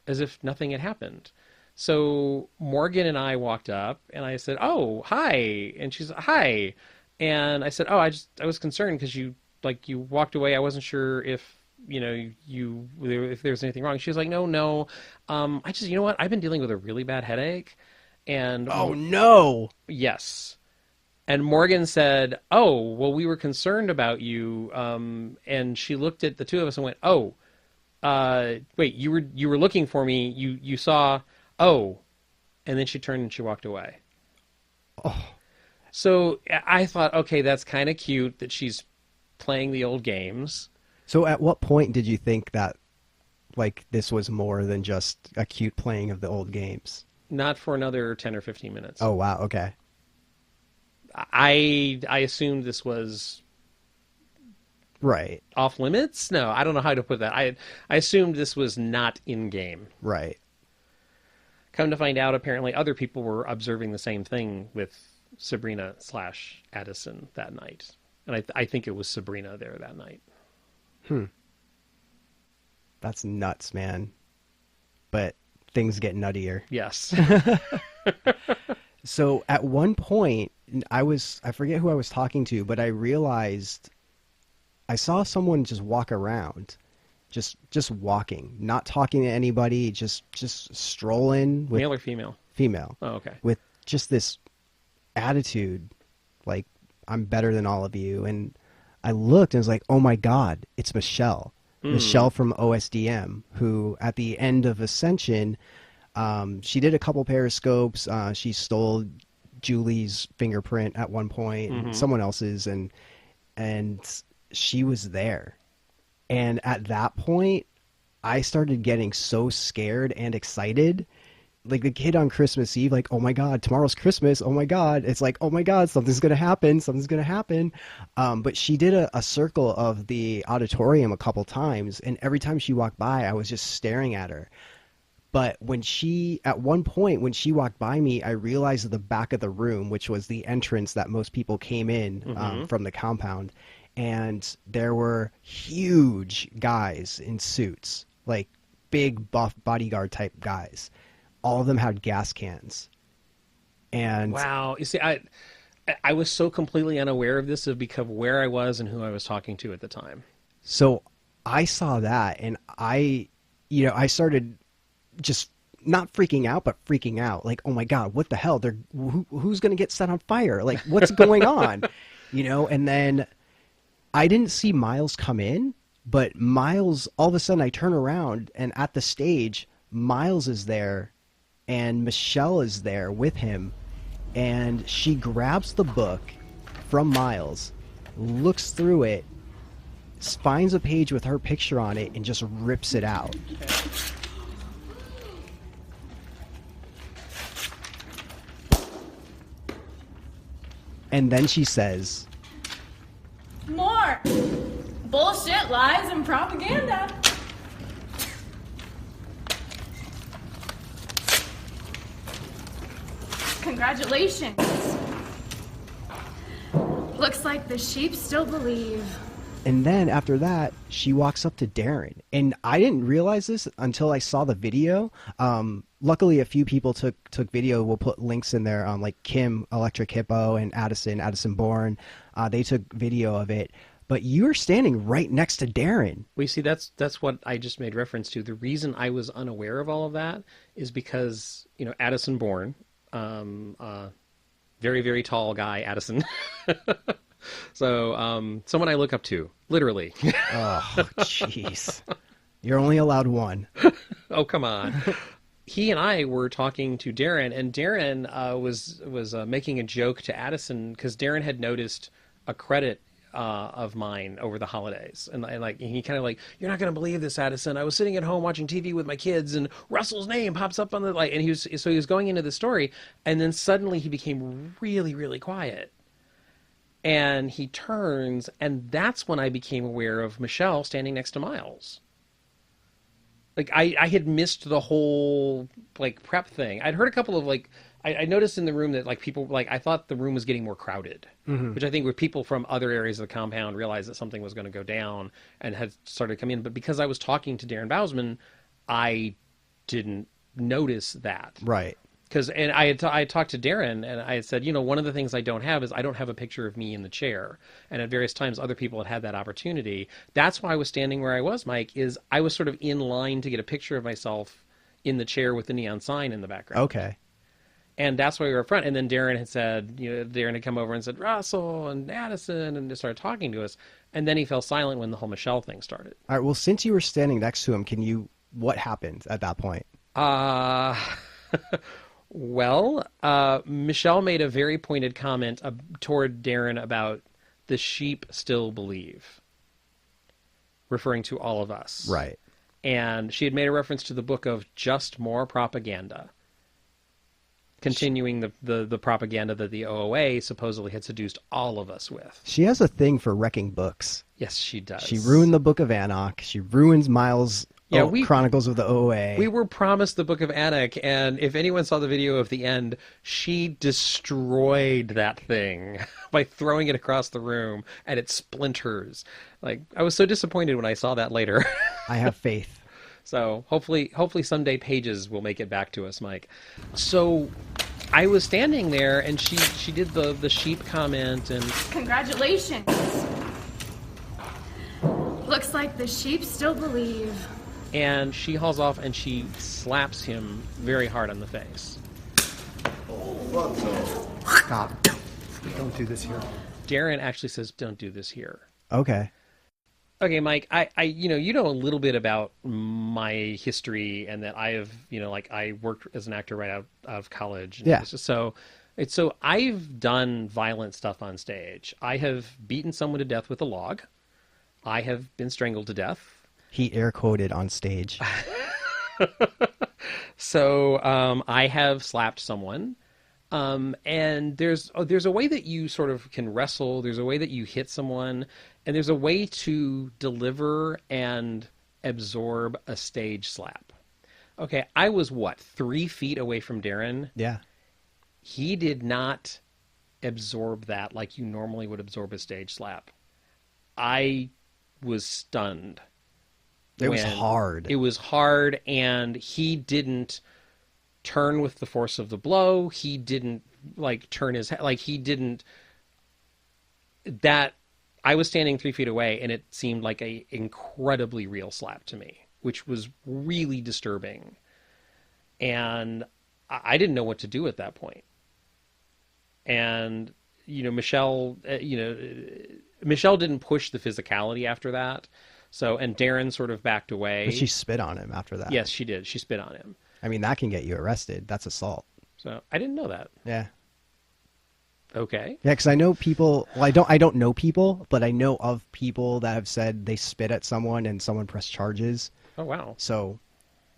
as if nothing had happened. So Morgan and I walked up, and I said, "Oh, hi," and she's "Hi," and I said, "Oh, I was concerned because you walked away. I wasn't sure if if there was anything wrong." She was like, "No, I just, you know what? I've been dealing with a really bad headache." And oh no. Yes. And Morgan said, "Oh, well, we were concerned about you." And she looked at the two of us and went, "Oh, wait, you were looking for me. You saw, oh," and then she turned and she walked away. Oh. So I thought, okay, that's kind of cute that she's playing the old games. So at what point did you think that, like, this was more than just a cute playing of the old games? Not for another 10 or 15 minutes. Oh, wow. Okay. I assumed this was right. Off limits? No, I don't know how to put that. I assumed this was not in game. Right. Come to find out, apparently other people were observing the same thing with Sabrina/Addison that night. And I think it was Sabrina there that night. That's nuts, man. But things get nuttier. Yes. So at one point, I forget who I was talking to, but I realized I saw someone just walk around, just walking, not talking to anybody, just strolling. Male or female? Female. Oh, okay. With just this attitude, like, I'm better than all of you. And I looked and was like, oh my God, it's Michelle. Michelle from OSDM, who at the end of Ascension, she did a couple periscopes. She stole Julie's fingerprint at one point, someone else's, and she was there. And at that point, I started getting so scared and excited. Like the kid on Christmas Eve, like, oh my God, tomorrow's Christmas. Oh my God. It's like, oh my God, something's going to happen. Something's going to happen. But she did a circle of the auditorium a couple times. And every time she walked by, I was just staring at her. But at one point, when she walked by me, I realized the back of the room, which was the entrance that most people came in from the compound. And there were huge guys in suits, like big buff bodyguard type guys. All of them had gas cans. And wow. You see, I was so completely unaware of this because of where I was and who I was talking to at the time. So I saw that, and I started just not freaking out, but freaking out. Like, oh my God, what the hell? Who's going to get set on fire? Like, what's going on? And then I didn't see Miles come in, but Miles, all of a sudden I turn around, and at the stage, Miles is there. And Michelle is there with him, and she grabs the book from Miles, looks through it, finds a page with her picture on it, and just rips it out. And then she says, More bullshit, lies, and propaganda. Congratulations. Looks like the sheep still believe. and then after that, she walks up to Darren. And I didn't realize this until I saw the video. Luckily, a few people took video. We'll put links in there, like Kim, Electric Hippo, and Addison Bourne. They took video of it. But you were standing right next to Darren. Well, you see, that's what I just made reference to. The reason I was unaware of all of that is because, Addison Bourne, very, very tall guy, Addison. So, someone I look up to, literally. Oh, jeez. You're only allowed one. Oh, come on. He and I were talking to Darren, and Darren was making a joke to Addison because Darren had noticed a credit of mine over the holidays, and he kind of like, you're not going to believe this, Addison. I was sitting at home watching TV with my kids, and Russell's name pops up on the and he was going into the story, and then suddenly he became really, really quiet. And he turns, and that's when I became aware of Michelle standing next to Miles. Like, I had missed the whole, prep thing. I'd heard a couple of, I noticed in the room that, people, I thought the room was getting more crowded. Mm-hmm. Which I think where people from other areas of the compound realized that something was going to go down and had started to come in. But because I was talking to Darren Bousman, I didn't notice that. Right. And I talked to Darren, and I had said, one of the things I don't have is I don't have a picture of me in the chair. And at various times, other people had that opportunity. That's why I was standing where I was, Mike, is I was sort of in line to get a picture of myself in the chair with the neon sign in the background. Okay. And that's why we were up front. And then Darren had said, Darren had come over and said, Russell and Addison, and just started talking to us. And then he fell silent when the whole Michelle thing started. All right. Well, since you were standing next to him, what happened at that point? Well, Michelle made a very pointed comment toward Darren about the sheep still believe, referring to all of us. Right. And she had made a reference to the book of Just More Propaganda, continuing the propaganda that the OOA supposedly had seduced all of us with. She has a thing for wrecking books. Yes, she does. She ruined the Book of Anak. She ruins Miles' Chronicles of the OOA. We were promised the Book of Anak, and if anyone saw the video of the end, she destroyed that thing by throwing it across the room, and it splinters. I was so disappointed when I saw that later. I have faith. So hopefully someday Pages will make it back to us, Mike. So I was standing there, and she did the sheep comment, and congratulations. Looks like the sheep still believe. And she hauls off and she slaps him very hard on the face. Stop. Don't do this here. Darren actually says, "Don't do this here." Okay. Okay, Mike, I you know a little bit about my history, and that I have, I worked as an actor right out of college. Yeah. So I've done violent stuff on stage. I have beaten someone to death with a log. I have been strangled to death. He air quoted on stage. So I have slapped someone. And there's a way that you sort of can wrestle. There's a way that you hit someone, and there's a way to deliver and absorb a stage slap. Okay, I was 3 feet away from Darren. Yeah. He did not absorb that like you normally would absorb a stage slap. I was stunned. It was hard. It was hard, and he didn't turn with the force of the blow. He didn't turn his head. He didn't. That I was standing 3 feet away, and it seemed like a incredibly real slap to me, which was really disturbing. And I didn't know what to do at that point. And Michelle, Michelle didn't push the physicality after that. So, and Darren sort of backed away. But she spit on him after that. Yes, she did. She spit on him. I mean, that can get you arrested. That's assault. So I didn't know that. Yeah. Okay. Yeah, because I know people. Well, I don't know people, but I know of people that have said they spit at someone and someone pressed charges. Oh, wow. So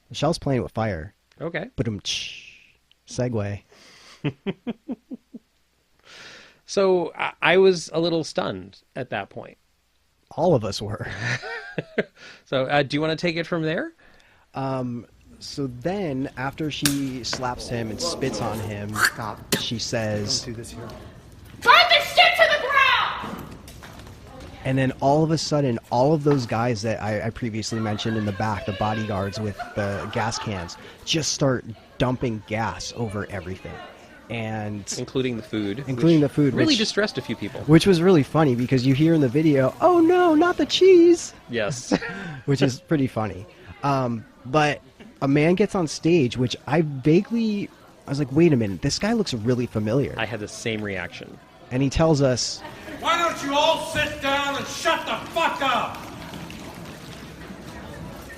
Michelle's playing with fire. Okay. But segue. So I was a little stunned at that point. All of us were. So do you want to take it from there? So then, after she slaps him and spits on him, she says, Don't do this here. Burn this shit to the ground! and then all of a sudden, all of those guys that I previously mentioned in the back, the bodyguards with the gas cans, just start dumping gas over everything. And Including the food. Including the food, Really which- distressed a few people. which was really funny because you hear in the video, "Oh no, not the cheese," Yes. which is pretty funny. But a man gets on stage, which I was like, wait a minute, this guy looks really familiar. I had the same reaction. And he tells us, Why don't you all sit down and shut the fuck up?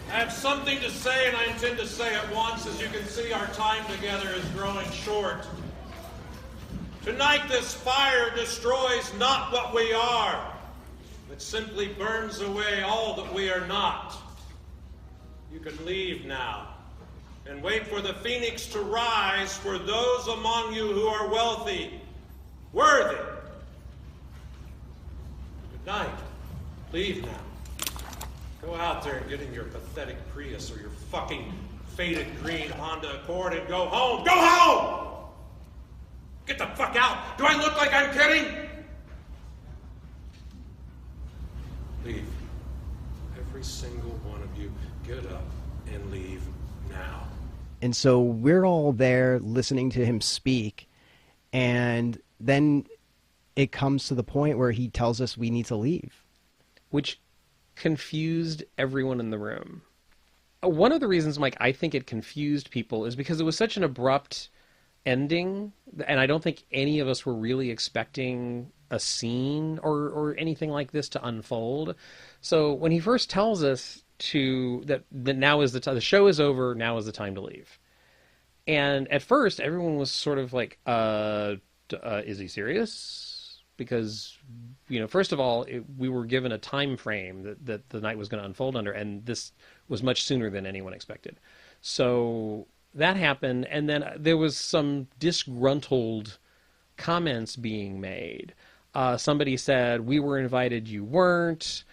I have something to say, and I intend to say it once. As you can see, our time together is growing short. Tonight, this fire destroys not what we are, but simply burns away all that we are not. You can leave now and wait for the phoenix to rise for those among you who are wealthy, worthy. Good night. Leave now. Go out there and get in your pathetic Prius or your fucking faded green Honda Accord and go home. Go home! Get the fuck out! Do I look like I'm kidding? Leave. Every single one of you, get up and leave now. and so we're all there listening to him speak, and then it comes to the point where he tells us we need to leave. Which confused everyone in the room. One of the reasons, Mike, I think it confused people is because it was such an abrupt ending, and I don't think any of us were really expecting a scene or anything like this to unfold. So when he first tells us that now is the show is over, now is the time to leave. And at first, everyone was sort of like, is he serious? Because, first of all, we were given a time frame that the night was going to unfold under, and this was much sooner than anyone expected. So that happened, and then there was some disgruntled comments being made. Somebody said, "We were invited, you weren't."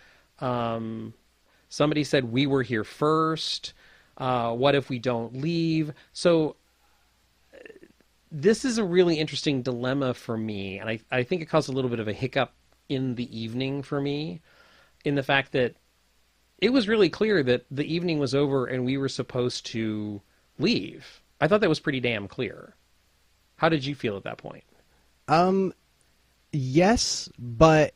Somebody said, "We were here first. What if we don't leave?" So this is a really interesting dilemma for me, and I think it caused a little bit of a hiccup in the evening for me, in the fact that it was really clear that the evening was over and we were supposed to leave. I thought that was pretty damn clear. How did you feel at that point? Yes, but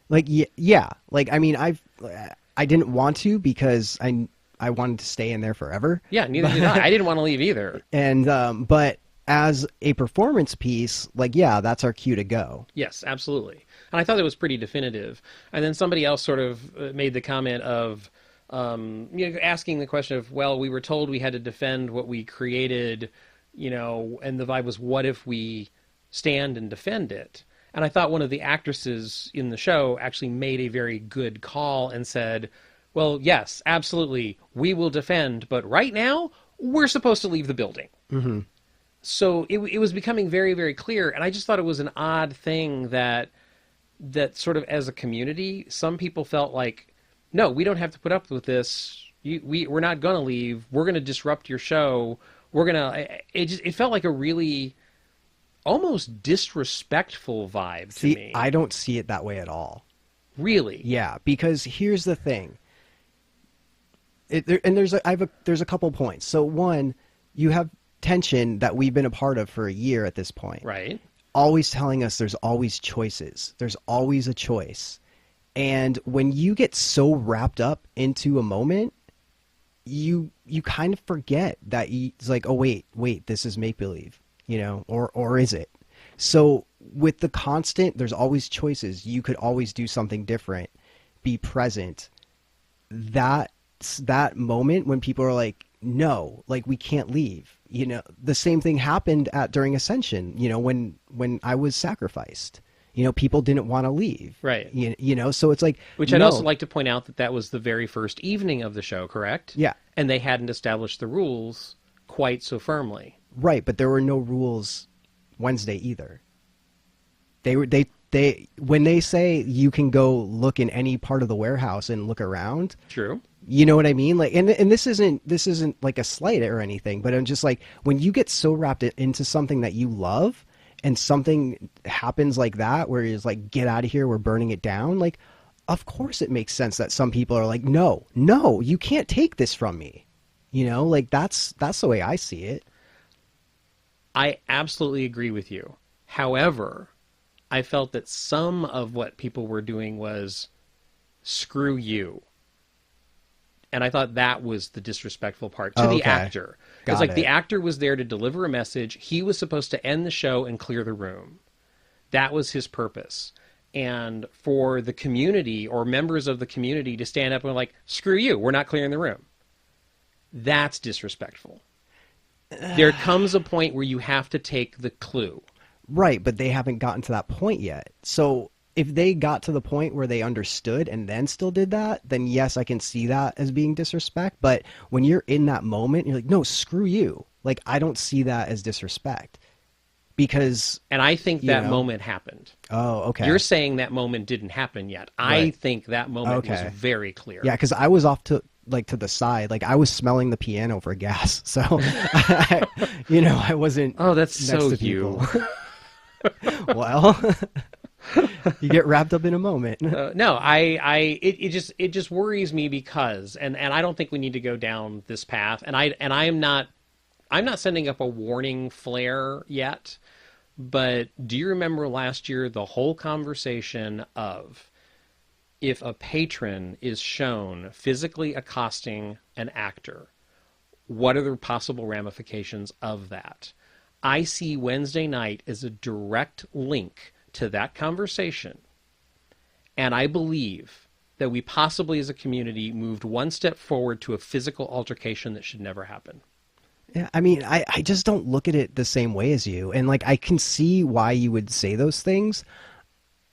yeah. I mean, I didn't want to because I wanted to stay in there forever. Yeah, neither did I. I didn't want to leave either. And but as a performance piece, yeah, that's our cue to go. Yes, absolutely. And I thought it was pretty definitive. And then somebody else sort of made the comment of, asking the question of, well, we were told we had to defend what we created, and the vibe was, what if we stand and defend it? And I thought one of the actresses in the show actually made a very good call and said, well, yes, absolutely, we will defend, but right now, we're supposed to leave the building. Mm-hmm. So it was becoming very, very clear, and I just thought it was an odd thing that sort of as a community, some people felt like, no, we don't have to put up with this. We're not going to leave. We're going to disrupt your show. It felt like a really almost disrespectful vibe to me. I don't see it that way at all. Really? Yeah, because here's the thing. There's a couple points. So one, you have tension that we've been a part of for a year at this point. Right. Always telling us there's always choices. There's always a choice. And when you get so wrapped up into a moment, you kind of forget that it's like, oh, wait, this is make-believe, or is it? So with the constant, there's always choices. You could always do something different, be present. That's that moment when people are like, no, we can't leave. you know, the same thing happened during Ascension, you know, when I was sacrificed. You know, people didn't want to leave. Right. You know, so it's like... Which I'd also like to point out that was the very first evening of the show, correct? Yeah. And they hadn't established the rules quite so firmly. Right, but there were no rules Wednesday either. They when they say you can go look in any part of the warehouse and look around... True. You know what I mean? Like, and this isn't like a slight or anything, but I'm just like, when you get so wrapped into something that you love... and something happens like that where it's like, get out of here, we're burning it down. Like, of course it makes sense that some people are like, no, you can't take this from me. You know, like that's the way I see it. I absolutely agree with you. However, I felt that some of what people were doing was screw you. And I thought that was the disrespectful part to the actor. It's like the actor was there to deliver a message. He was supposed to end the show and clear the room. That was his purpose. And for the community or members of the community to stand up and like, screw you, we're not clearing the room. That's disrespectful. There comes a point where you have to take the clue. Right, but they haven't gotten to that point yet. So... if they got to the point where they understood and then still did that, then yes, I can see that as being disrespect. But when you're in that moment, you're like, no, screw you. Like, I don't see that as disrespect because... And I think that moment happened. Oh, okay. You're saying that moment didn't happen yet. Right. I think that moment was very clear. Yeah, because I was off to the side. Like, I was smelling the piano for gas. So, I wasn't... Oh, that's next so to you. Well... you get wrapped up in a moment. No, it just worries me because, and I don't think we need to go down this path. And I'm not sending up a warning flare yet. But do you remember last year the whole conversation of if a patron is shown physically accosting an actor, what are the possible ramifications of that? I see Wednesday night as a direct link to that conversation. And I believe that we possibly as a community moved one step forward to a physical altercation that should never happen. Yeah, I mean, I just don't look at it the same way as you. And like, I can see why you would say those things.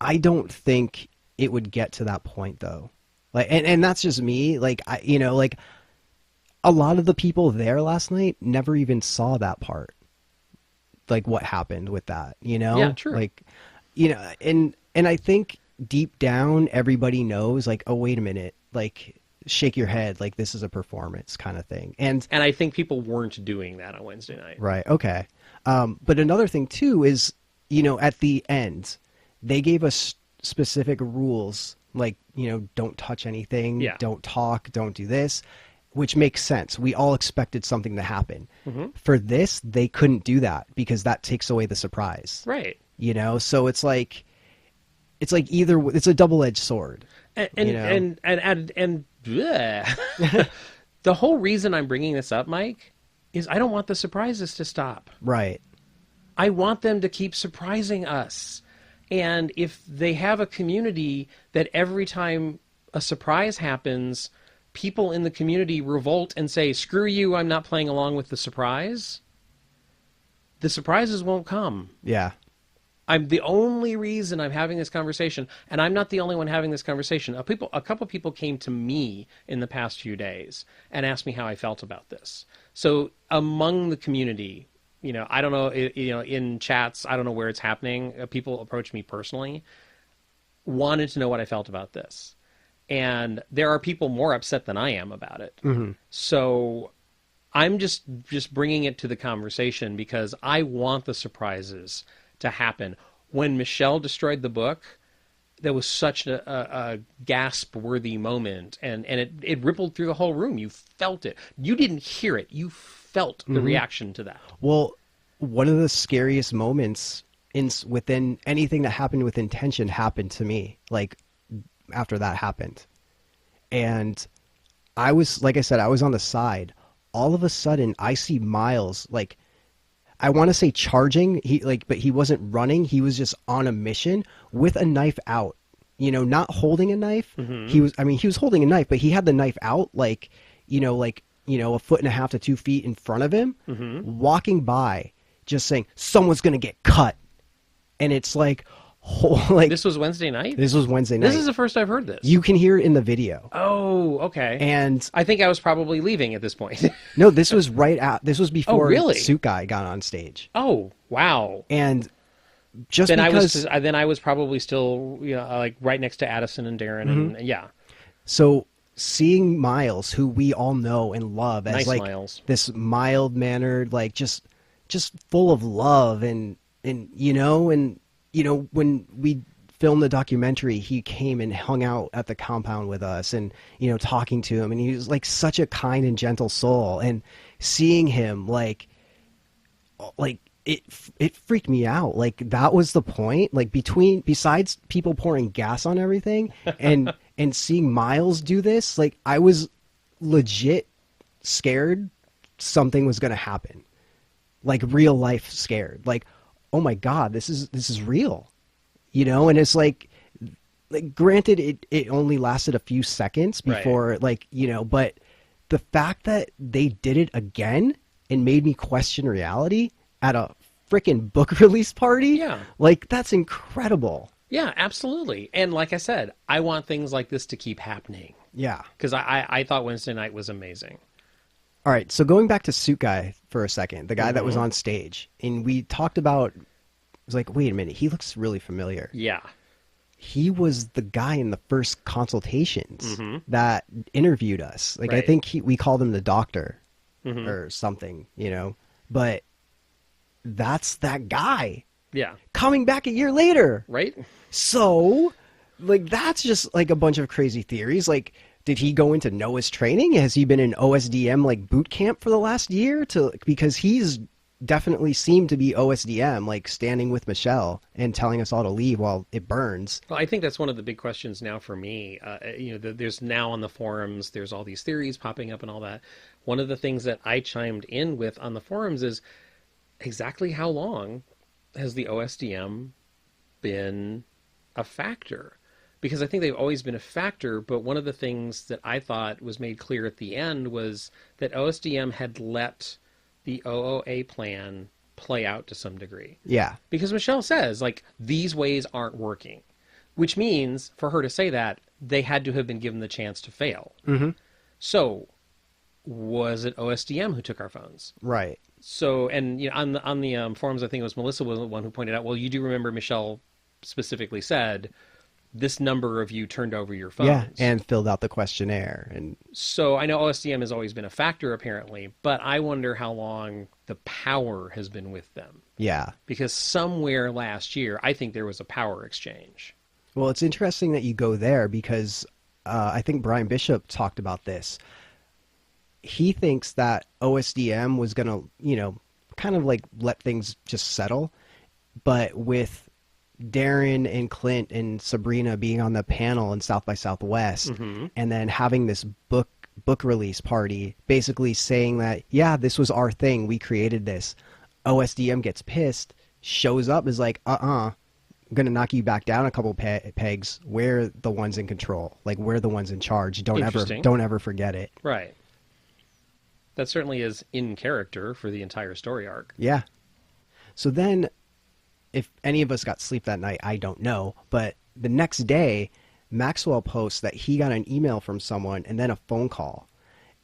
I don't think it would get to that point though. Like, and that's just me. Like, like a lot of the people there last night never even saw that part. Like what happened with that, Yeah, true. Like, and I think deep down, everybody knows like, oh, wait a minute, like shake your head. Like this is a performance kind of thing. And I think people weren't doing that on Wednesday night. Right. Okay. But another thing too is, at the end, they gave us specific rules, like, don't touch anything, don't talk, don't do this, which makes sense. We all expected something to happen. Mm-hmm. For this, they couldn't do that because that takes away the surprise. Right. So it's like either it's a double-edged sword. And the whole reason I'm bringing this up, Mike, is I don't want the surprises to stop. Right. I want them to keep surprising us. And if they have a community that every time a surprise happens, people in the community revolt and say, screw you, I'm not playing along with the surprises won't come. Yeah. I'm the only reason I'm having this conversation, and I'm not the only one having this conversation. A couple people came to me in the past few days and asked me how I felt about this. So among the community, I don't know, in chats, I don't know where it's happening. People approached me personally, wanted to know what I felt about this. And there are people more upset than I am about it. Mm-hmm. So I'm just bringing it to the conversation because I want the surprises to happen. When Michelle destroyed the book, there was such a gasp-worthy moment, and it rippled through the whole room. You felt it. You didn't hear it. You felt the reaction to that. Well, one of the scariest moments within anything that happened with intention happened to me, like, after that happened. And I was, like I said, I was on the side. All of a sudden, I see Miles, like, I want to say charging, but he wasn't running. He was just on a mission with a knife out, not holding a knife. Mm-hmm. He was holding a knife, but he had the knife out, like a foot and a half to 2 feet in front of him, walking by, just saying, someone's going to get cut. And it's like, this was Wednesday night? This was Wednesday night. This is the first I've heard this. You can hear it in the video. Oh, okay. And I think I was probably leaving at this point. no, this was this was before really? Suit Guy got on stage. Oh, wow. And just then because I was probably still like right next to Addison and Darren and yeah. So seeing Miles, who we all know and love as Nice like Miles. this mild-mannered, like just full of love and when we filmed the documentary, he came and hung out at the compound with us and talking to him, and he was like such a kind and gentle soul, and seeing him like it freaked me out. Like that was the point, like besides people pouring gas on everything and seeing Miles do this, like I was legit scared something was going to happen, like real life scared, like, oh my God, this is real, and it's like granted it only lasted a few seconds before, right, but the fact that they did it again and made me question reality at a freaking book release party. Yeah. Like that's incredible. Yeah, absolutely. And like I said, I want things like this to keep happening. Yeah. Because I thought Wednesday night was amazing. All right, so going back to Suit Guy for a second, the guy that was on stage, and we talked about, it was like, wait a minute, he looks really familiar. Yeah. He was the guy in the first consultations that interviewed us. Like, right. I think we called him the doctor or something, but that's that guy. Yeah. Coming back a year later. Right. So, like, that's just like a bunch of crazy theories. Like, did he go into Noah's training? Has he been in OSDM like boot camp for the last year? Because he's definitely seemed to be OSDM, like standing with Michelle and telling us all to leave while it burns. Well, I think that's one of the big questions now for me. There's now on the forums, there's all these theories popping up and all that. One of the things that I chimed in with on the forums is exactly how long has the OSDM been a factor? Because I think they've always been a factor, but one of the things that I thought was made clear at the end was that OSDM had let the OOA plan play out to some degree. Yeah. Because Michelle says, like, these ways aren't working, which means for her to say that, they had to have been given the chance to fail. So was it OSDM who took our phones? Right. So, and on the forums, I think it was Melissa was the one who pointed out, well, you do remember Michelle specifically said, this number of you turned over your phones. Yeah, and filled out the questionnaire. And so I know OSDM has always been a factor, apparently, but I wonder how long the power has been with them. Yeah. Because somewhere last year, I think there was a power exchange. Well, it's interesting that you go there because I think Brian Bishop talked about this. He thinks that OSDM was going to, kind of like let things just settle, but with Darren and Clint and Sabrina being on the panel in South by Southwest and then having this book release party basically saying that, yeah, this was our thing, we created this. OSDM gets pissed, shows up, is like, I'm gonna knock you back down a couple pegs. We're the ones in control, like we're the ones in charge. Don't ever forget it. Right. That certainly is in character for the entire story arc. Yeah. So then, if any of us got sleep that night, I don't know. But the next day, Maxwell posts that he got an email from someone and then a phone call.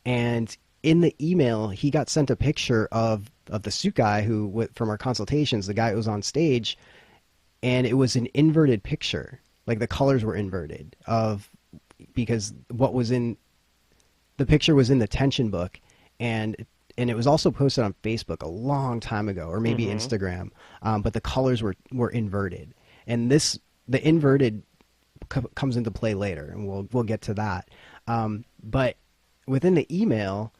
And in the email, he got sent a picture of the suit guy who, from our consultations, the guy who was on stage. And it was an inverted picture. Like the colors were inverted because what was in the picture was in the tension book. And it was also posted on Facebook a long time ago, or maybe Instagram. But the colors were inverted, and the inverted comes into play later, and we'll get to that. But within the email,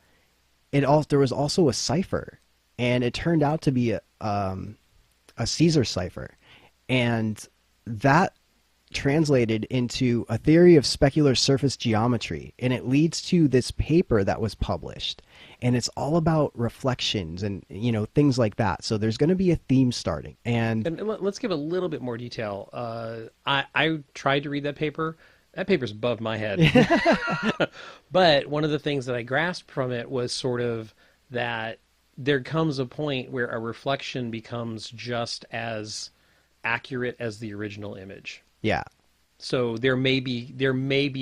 there was also a cipher, and it turned out to be a Caesar cipher, and that translated into a theory of specular surface geometry, and it leads to this paper that was published, and it's all about reflections and things like that. So there's going to be a theme starting, and let's give a little bit more detail. I tried to read that paper. That paper's above my head. But one of the things that I grasped from it was sort of that there comes a point where a reflection becomes just as accurate as the original image. Yeah. So there may be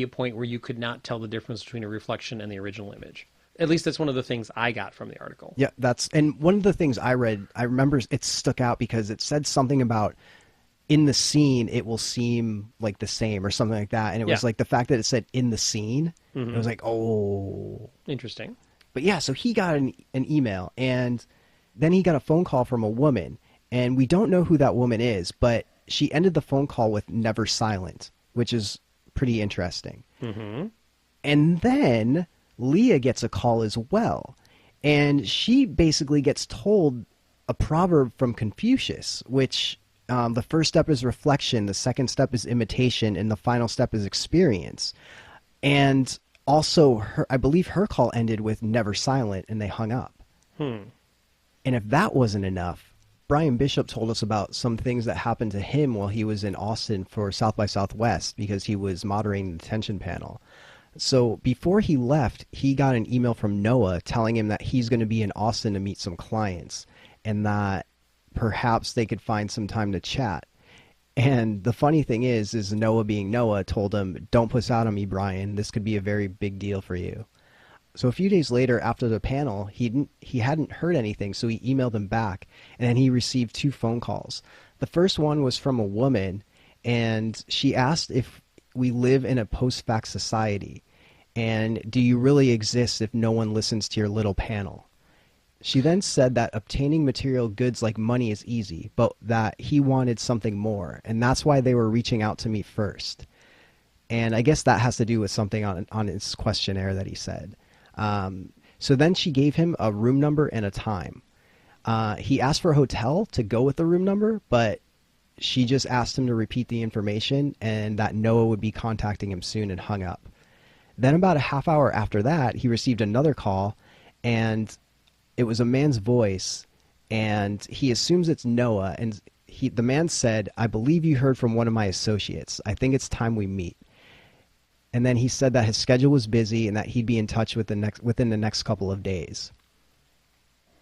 a point where you could not tell the difference between a reflection and the original image. At least that's one of the things I got from the article. Yeah, and one of the things I read, I remember it stuck out because it said something about in the scene it will seem like the same or something like that, and it was like the fact that it said in the scene, it was like, oh, interesting. But yeah, so he got an email, and then he got a phone call from a woman, and we don't know who that woman is, but she ended the phone call with "never silent," which is pretty interesting. And then Leah gets a call as well, and she basically gets told a proverb from Confucius, which the first step is reflection, the second step is imitation, and the final step is experience. And also, I believe her call ended with "never silent," and they hung up. And if that wasn't enough, Brian Bishop told us about some things that happened to him while he was in Austin for South by Southwest because he was moderating the detention panel. So before he left, he got an email from Noah telling him that he's going to be in Austin to meet some clients and that perhaps they could find some time to chat. And the funny thing is Noah, being Noah, told him, "Don't puss out on me, Brian. This could be a very big deal for you." So a few days later, after the panel, he hadn't heard anything, so he emailed him back, and then he received 2 phone calls. The first one was from a woman, and she asked if we live in a post-fact society, and do you really exist if no one listens to your little panel? She then said that obtaining material goods like money is easy, but that he wanted something more, and that's why they were reaching out to me first. And I guess that has to do with something on his questionnaire that he said. So then she gave him a room number and a time. He asked for a hotel to go with the room number, but she just asked him to repeat the information and that Noah would be contacting him soon, and hung up. Then about a half hour after that, he received another call, and it was a man's voice, and he assumes it's Noah, and the man said, "I believe you heard from one of my associates. I think it's time we meet." And then he said that his schedule was busy and that he'd be in touch within the next couple of days.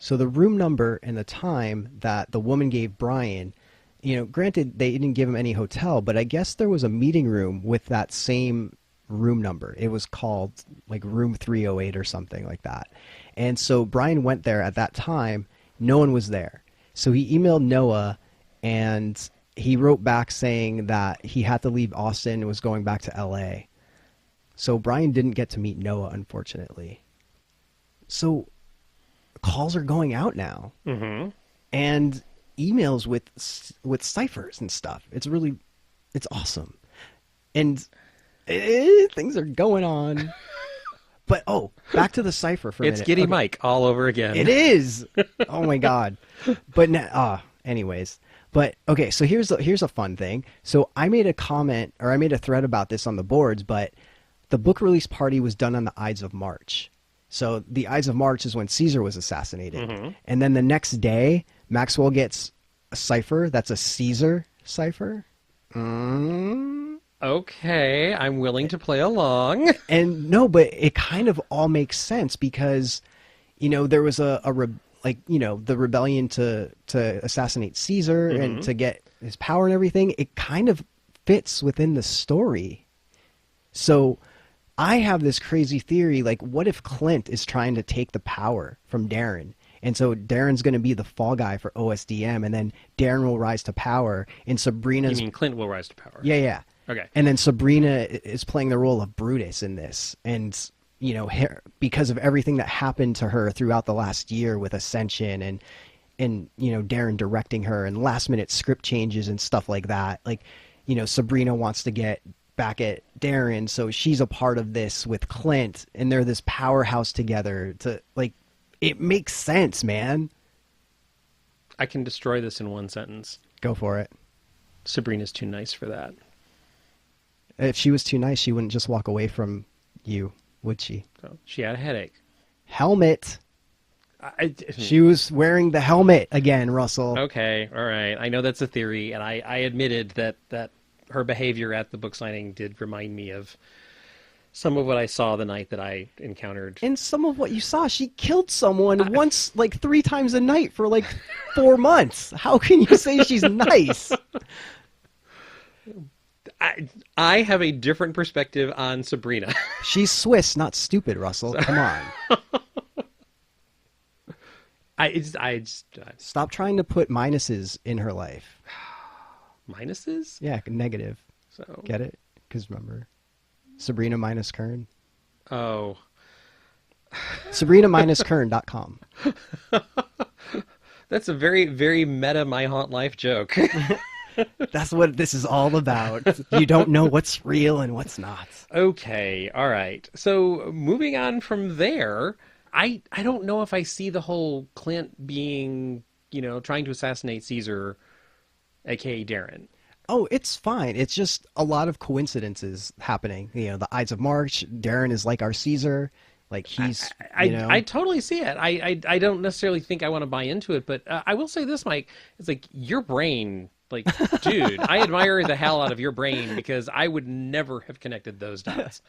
So the room number and the time that the woman gave Brian, granted they didn't give him any hotel, but I guess there was a meeting room with that same room number. It was called like room 308 or something like that. And so Brian went there at that time. No one was there. So he emailed Noah, and he wrote back saying that he had to leave Austin and was going back to LA. So Brian didn't get to meet Noah, unfortunately. So calls are going out now, and emails with ciphers and stuff. It's awesome, and things are going on. But back to the cipher for a minute. It's Giddy Mike all over again. It is. Oh my god. But anyways. But okay, so here's a fun thing. So I made a comment, or I made a thread about this on the boards, but the book release party was done on the Ides of March. So the Ides of March is when Caesar was assassinated. And then the next day, Maxwell gets a cipher that's a Caesar cipher. Okay, I'm willing to play along. And no, but it kind of all makes sense because, there was the rebellion to assassinate Caesar and to get his power and everything. It kind of fits within the story. So I have this crazy theory, like, what if Clint is trying to take the power from Darren? And so Darren's going to be the fall guy for OSDM, and then Darren will rise to power, and Sabrina's... You mean Clint will rise to power? Yeah. Okay. And then Sabrina is playing the role of Brutus in this. And, because of everything that happened to her throughout the last year with Ascension and Darren directing her and last-minute script changes and stuff like that. Like, Sabrina wants to get back at Darren, so she's a part of this with Clint, and they're this powerhouse together. It makes sense, man. I can destroy this in one sentence. Go for it. Sabrina's too nice for that. If she was too nice, she wouldn't just walk away from you, would she? So she had a headache. Helmet. She was wearing the helmet again, Russell. Okay, all right. I know that's a theory, and I admitted that her behavior at the book signing did remind me of some of what I saw the night that I encountered. And some of what you saw, she killed someone once, like 3 times a night for like 4 months. How can you say she's nice? I have a different perspective on Sabrina. She's Swiss, not stupid, Russell. Come on. Stop trying to put minuses in her life. Minuses? Yeah, negative. So Get it? Because remember, Sabrina minus Kern. Oh. Sabrina-Kern.com. That's a very, very meta My Haunt Life joke. That's what this is all about. You don't know what's real and what's not. Okay, all right. So moving on from there, I don't know if I see the whole Clint being, trying to assassinate Caesar, aka Darren. Oh, it's fine. It's just a lot of coincidences happening. The Ides of March, Darren is like our Caesar. Like he's, I totally see it. I don't necessarily think I want to buy into it, but I will say this, Mike. It's like your brain, like, dude, I admire the hell out of your brain because I would never have connected those dots.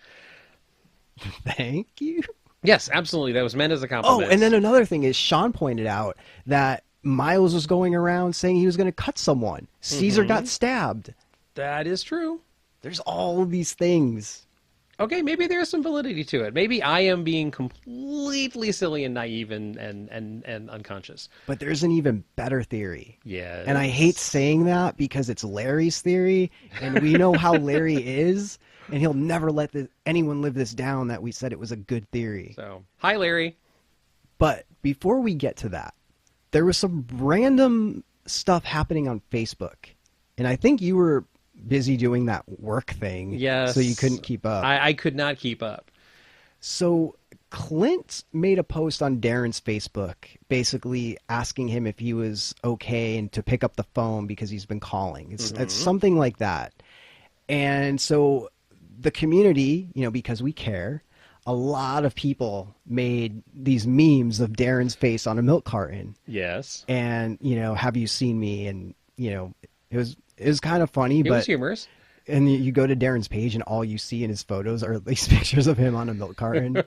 Thank you. Yes, absolutely. That was meant as a compliment. Oh, and then another thing is Sean pointed out that Miles was going around saying he was going to cut someone. Caesar got stabbed. That is true. There's all these things. Okay, maybe there's some validity to it. Maybe I am being completely silly and naive and unconscious. But there's an even better theory. Yes. And I hate saying that because it's Larry's theory, and we know how Larry is, and he'll never let anyone live this down that we said it was a good theory. So, hi, Larry. But before we get to that, there was some random stuff happening on Facebook, and I think you were busy doing that work thing. Yes. So you couldn't keep up. I could not keep up. So Clint made a post on Darren's Facebook basically asking him if he was okay and to pick up the phone because he's been calling. It's something like that. And so the community, because we care, a lot of people made these memes of Darren's face on a milk carton. Yes. And, have you seen me? And, it was kind of funny, It was humorous. And you go to Darren's page and all you see in his photos are at least pictures of him on a milk carton.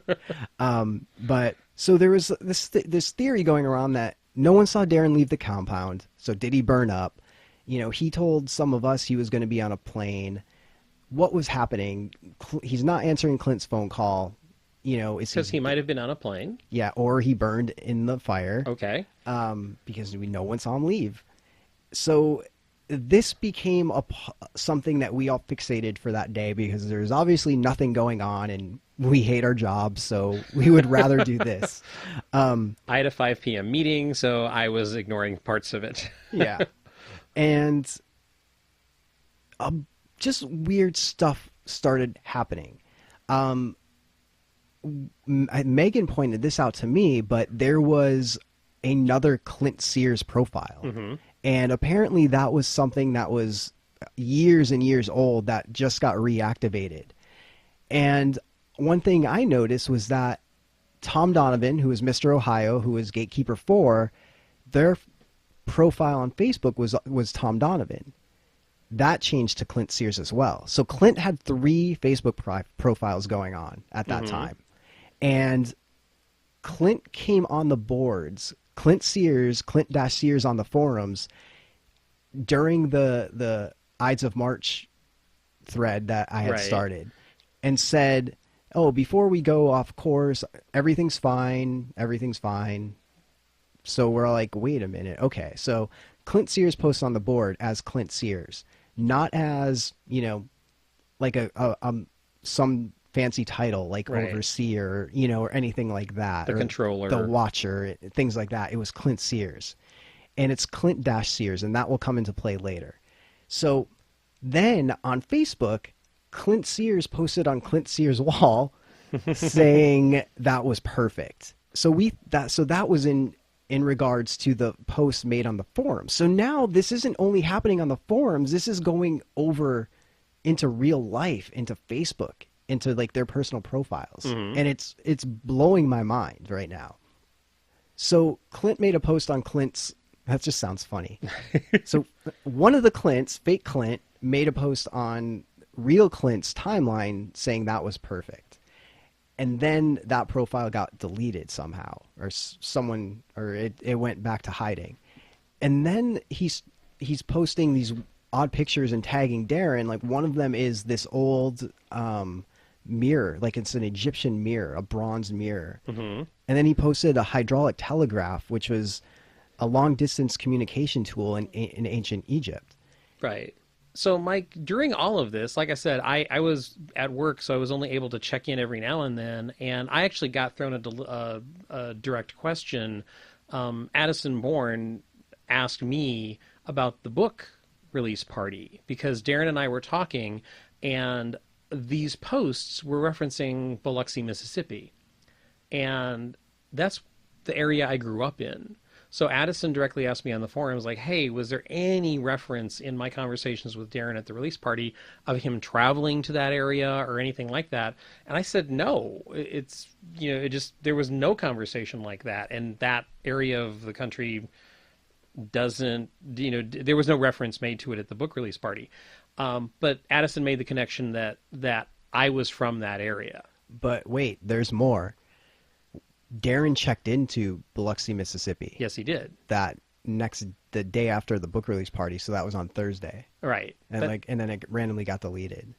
But so there was this theory going around that no one saw Darren leave the compound. So did he burn up? He told some of us he was going to be on a plane. What was happening? He's not answering Clint's phone call. Because he might have been on a plane. Yeah, or he burned in the fire. Okay. Because no one saw him leave. So this became something that we all fixated for that day because there's obviously nothing going on and we hate our jobs, so we would rather do this. I had a 5 p.m. meeting, so I was ignoring parts of it. Yeah. And just weird stuff started happening. Megan pointed this out to me, but there was another Clint Sears profile. Mm-hmm. And apparently that was something that was years and years old that just got reactivated. And one thing I noticed was that Tom Donovan, who was Mr. Ohio, who was Gatekeeper 4, their profile on Facebook was Tom Donovan. That changed to Clint Sears as well. So Clint had 3 Facebook profiles going on at that time. And Clint came on the boards, Clint-Sears on the forums during the Ides of March thread that I had started and said, oh, before we go off course, everything's fine. So we're like, wait a minute. Okay. So Clint Sears posts on the board as Clint Sears, not as, like some fancy title like overseer, or anything like that. The controller. The watcher, things like that. It was Clint Sears. And it's Clint-Sears, and that will come into play later. So then on Facebook, Clint Sears posted on Clint Sears' wall saying that was perfect. So that was in regards to the post made on the forums. So now this isn't only happening on the forums, this is going over into real life, into Facebook, into like their personal profiles. And it's blowing my mind right now. So Clint made a post on Clint's That just sounds funny. So one of the Clints, fake Clint, made a post on real Clint's timeline saying that was perfect. And then that profile got deleted somehow, or it went back to hiding. And then he's posting these odd pictures and tagging Darren. Like one of them is this old mirror, like it's an Egyptian mirror, a bronze mirror. Mm-hmm. And then he posted a hydraulic telegraph, which was a long distance communication tool in ancient Egypt. Right. So, Mike, during all of this, like I said, I was at work, so I was only able to check in every now and then, and I actually got thrown a direct question. Addison Bourne asked me about the book release party, because Darren and I were talking, and these posts were referencing Biloxi, Mississippi, and that's the area I grew up in. So Addison directly asked me on the forums, like, hey, was there any reference in my conversations with Darren at the release party of him traveling to that area or anything like that? And I said, no, it's, there was no conversation like that. And that area of the country doesn't, there was no reference made to it at the book release party. But Addison made the connection that I was from that area. But wait, there's more. Darren checked into Biloxi, Mississippi. Yes, he did. The day after the book release party, so that was on Thursday. Right. And then it randomly got deleted.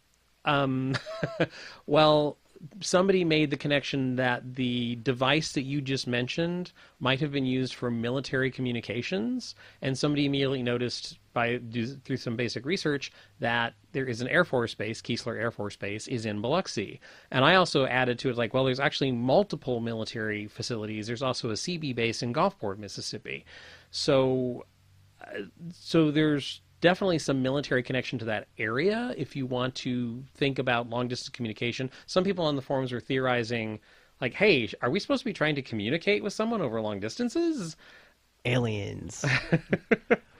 Well, somebody made the connection that the device that you just mentioned might have been used for military communications, and somebody immediately noticed through some basic research that there is an Air Force base, Keesler Air Force Base, is in Biloxi. And I also added to it, like, well, there's actually multiple military facilities. There's also a CB base in Gulfport, Mississippi. So there's definitely some military connection to that area if you want to think about long-distance communication. Some people on the forums were theorizing, like, hey, are we supposed to be trying to communicate with someone over long distances? Aliens.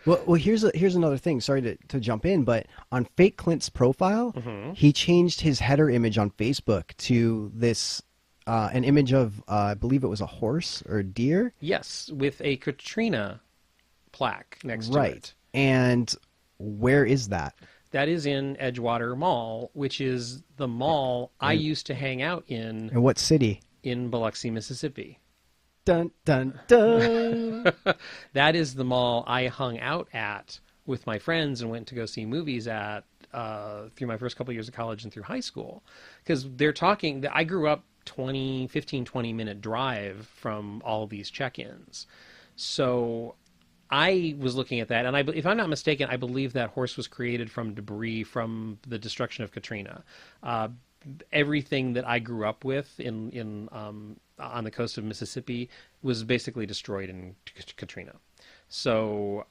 Well, here's another thing. Sorry to jump in, but on Fake Clint's profile, mm-hmm. he changed his header image on Facebook to this an image of I believe it was a horse or a deer. Yes, with a Katrina plaque next to it. Right. And where is that? That is in Edgewater Mall, which is the mall I used to hang out in. In what city? In Biloxi, Mississippi. Dun, dun, dun. That is the mall I hung out at with my friends and went to go see movies at through my first couple of years of college and through high school. Because they're talking, I grew up 20 minute drive from all these check-ins. So I was looking at that, and if I'm not mistaken, I believe that horse was created from debris from the destruction of Katrina. Everything that I grew up with on the coast of Mississippi was basically destroyed in Katrina. So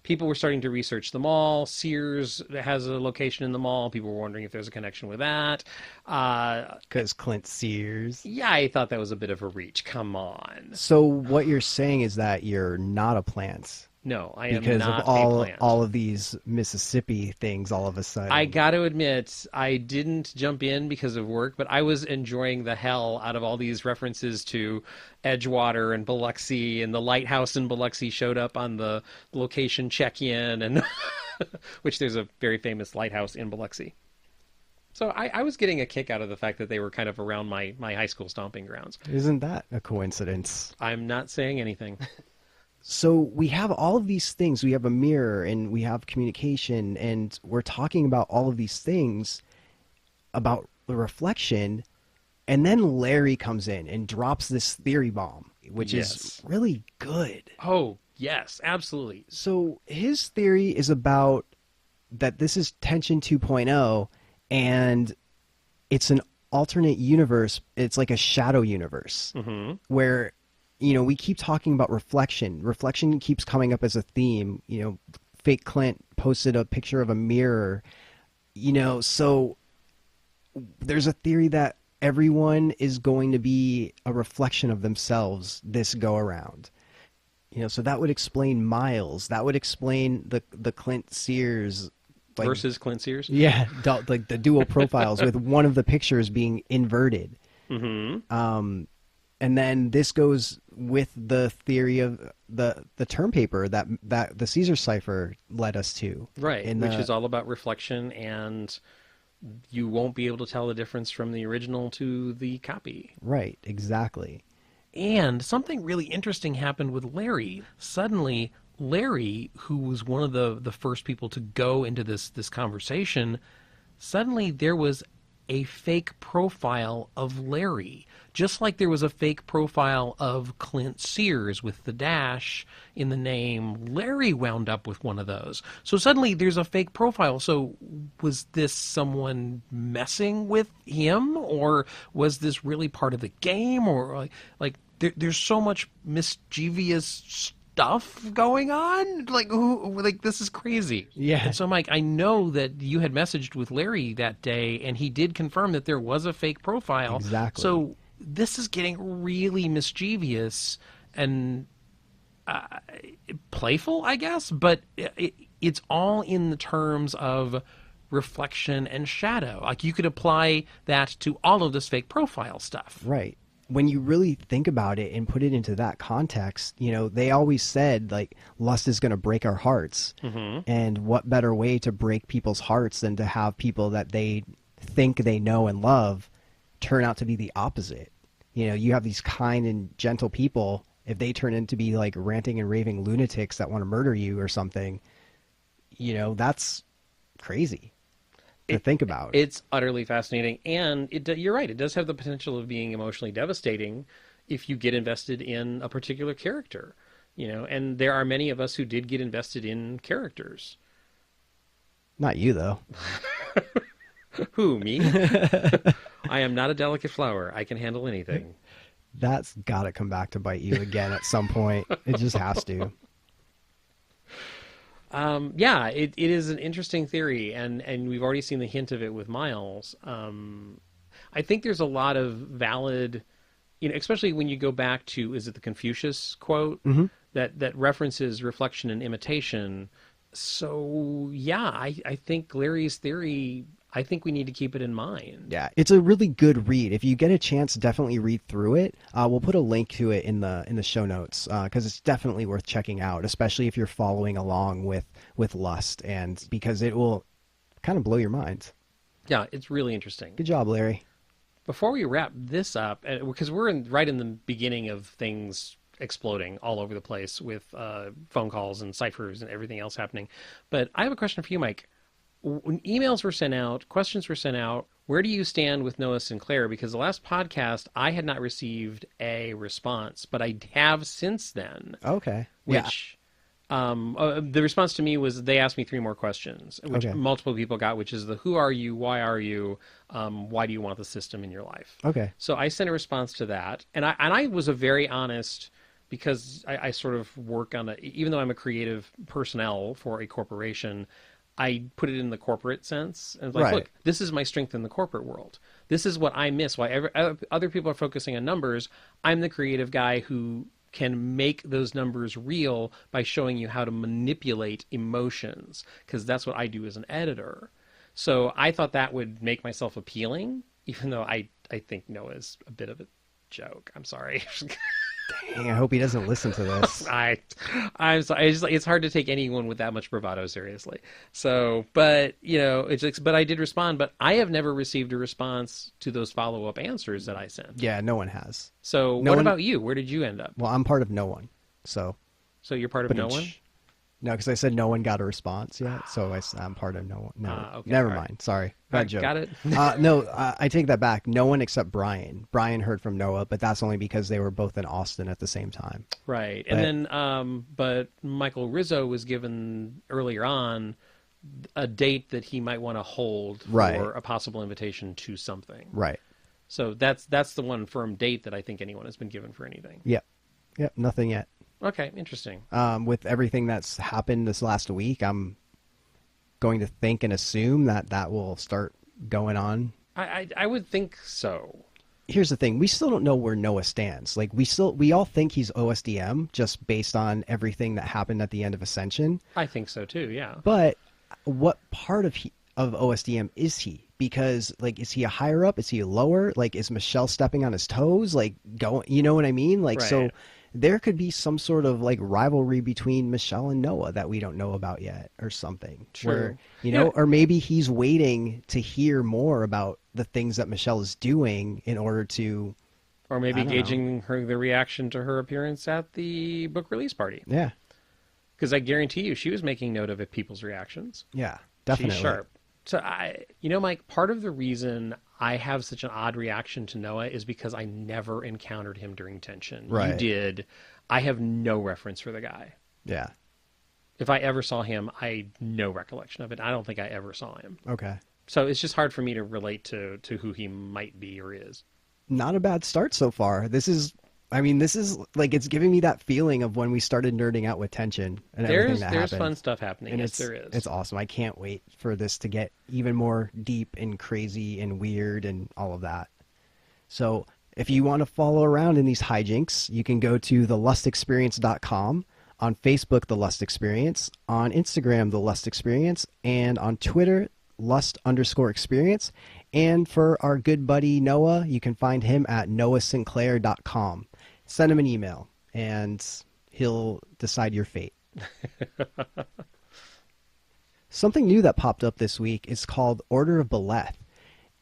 people were starting to research the mall. Sears has a location in the mall. People were wondering if there's a connection with that. Because Clint Sears. Yeah, I thought that was a bit of a reach. Come on. So what you're saying is that you're not a plant. No, I am because not of all, a plant. all of these Mississippi things all of a sudden. I got to admit, I didn't jump in because of work, but I was enjoying the hell out of all these references to Edgewater and Biloxi, and the lighthouse in Biloxi showed up on the location check-in, and which there's a very famous lighthouse in Biloxi. So I was getting a kick out of the fact that they were kind of around my high school stomping grounds. Isn't that a coincidence? I'm not saying anything. So we have all of these things. We have a mirror and we have communication, and we're talking about all of these things about the reflection. And then Larry comes in and drops this theory bomb, which is really good. Oh, yes, absolutely. So his theory is about that this is Tension 2.0, and it's an alternate universe. It's like a shadow universe where, we keep talking about reflection. Reflection keeps coming up as a theme. Fake Clint posted a picture of a mirror. So there's a theory that everyone is going to be a reflection of themselves this go around. So that would explain Miles. That would explain the Clint Sears versus Clint Sears. Yeah, the dual profiles with one of the pictures being inverted. And then this goes with the theory of the term paper that the Caesar cipher led us to. Right, which is all about reflection, and you won't be able to tell the difference from the original to the copy. Right, exactly. And something really interesting happened with Larry. Suddenly, Larry, who was one of the first people to go into this conversation, suddenly there was a fake profile of Larry, just like there was a fake profile of Clint Sears with the dash in the name. Larry wound up with one of those. So suddenly there's a fake profile. So was this someone messing with him, or was this really part of the game? Or there's so much mischievous stuff going on, this is crazy. Yeah. And so, Mike, I know that you had messaged with Larry that day, and he did confirm that there was a fake profile. Exactly. So this is getting really mischievous and playful, I guess, but it's all in the terms of reflection and shadow. Like, you could apply that to all of this fake profile stuff. Right. When you really think about it and put it into that context, they always said, like, lust is going to break our hearts. Mm-hmm. And what better way to break people's hearts than to have people that they think they know and love turn out to be the opposite? You have these kind and gentle people. If they turn into be like ranting and raving lunatics that want to murder you or something, that's crazy to think about. It's utterly fascinating, and you're right, it does have the potential of being emotionally devastating if you get invested in a particular character, and there are many of us who did get invested in characters. Not you, though. Who, me? I am not a delicate flower. I can handle anything. That's gotta come back to bite you again at some point. It just has to. It is an interesting theory, and we've already seen the hint of it with Miles. I think there's a lot of valid, especially when you go back to, is it the Confucius quote mm-hmm. that references reflection and imitation? So, yeah, I think Larry's theory, I think we need to keep it in mind. Yeah, it's a really good read. If you get a chance, definitely read through it. We'll put a link to it in the show notes because it's definitely worth checking out, especially if you're following along with Lust, and because it will kind of blow your mind. Yeah, it's really interesting. Good job, Larry. Before we wrap this up, because we're right in the beginning of things exploding all over the place with phone calls and ciphers and everything else happening, but I have a question for you, Mike. When emails were sent out, questions were sent out, where do you stand with Noah Sinclair? Because the last podcast, I had not received a response, but I have since then. Okay. Which, the response to me was they asked me 3 more questions, which multiple people got, which is the who are you, why are you, why do you want the system in your life? Okay. So I sent a response to that, and I was a very honest, because I sort of work on even though I'm a creative personnel for a corporation, I put it in the corporate sense. And like, look, this is my strength in the corporate world. This is what I miss. Why other people are focusing on numbers, I'm the creative guy who can make those numbers real by showing you how to manipulate emotions, because that's what I do as an editor. So I thought that would make myself appealing, even though I think Noah's a bit of a joke. I'm sorry. Dang, I hope he doesn't listen to this. I'm sorry. It's hard to take anyone with that much bravado seriously. So, but but I did respond. But I have never received a response to those follow-up answers that I sent. Yeah, no one has. So, what about you? Where did you end up? Well, I'm part of no one. So you're part of no one? No, because I said no one got a response yet, so I'm part of no one. No, okay, never mind. Sorry, bad joke. Got it. No, I take that back. No one except Brian. Brian heard from Noah, but that's only because they were both in Austin at the same time. Right, and then but Michael Rizzo was given earlier on a date that he might want to hold for a possible invitation to something. Right. So that's the one firm date that I think anyone has been given for anything. Yep. Nothing yet. Okay, interesting. With everything that's happened this last week, I'm going to think and assume that will start going on. I would think so. Here's the thing. We still don't know where Noah stands. Like, we all think he's OSDM just based on everything that happened at the end of Ascension. I think so too, yeah. But what part of of OSDM is he? Because like, is he a higher up? Is he a lower? Like, is Michelle stepping on his toes? Like, going, you know what I mean? Like, Right. so there could be some sort of like rivalry between Michelle and Noah that we don't know about yet, or something. True. Where, you know, or maybe he's waiting to hear more about the things that Michelle is doing in order to, Or maybe I don't gauging the reaction to her appearance at the book release party. yeah, Because I guarantee you, she was making note of people's reactions. yeah, definitely. She's sharp. So Mike, part of the reason I have such an odd reaction to Noah is because I never encountered him during tension. Right. You did. I have no reference for the guy. Yeah. If I ever saw him, I no recollection of it. I don't think I ever saw him. Okay. So it's just hard for me to relate to who he might be or is. Not a bad start so far. This is like, it's giving me that feeling of when we started nerding out with tension and everything that There's happened. fun stuff happening. And Yes, there is. It's awesome. I can't wait for this to get even more deep and crazy and weird and all of that. So if you want to follow around in these hijinks, you can go to thelustexperience.com, on Facebook, The Lust Experience, on Instagram, The Lust Experience, and on Twitter, Lust_experience. And for our good buddy Noah, you can find him at noahsinclair.com. Send him an email and he'll decide your fate. Something new that popped up this week is called Order of Bileth.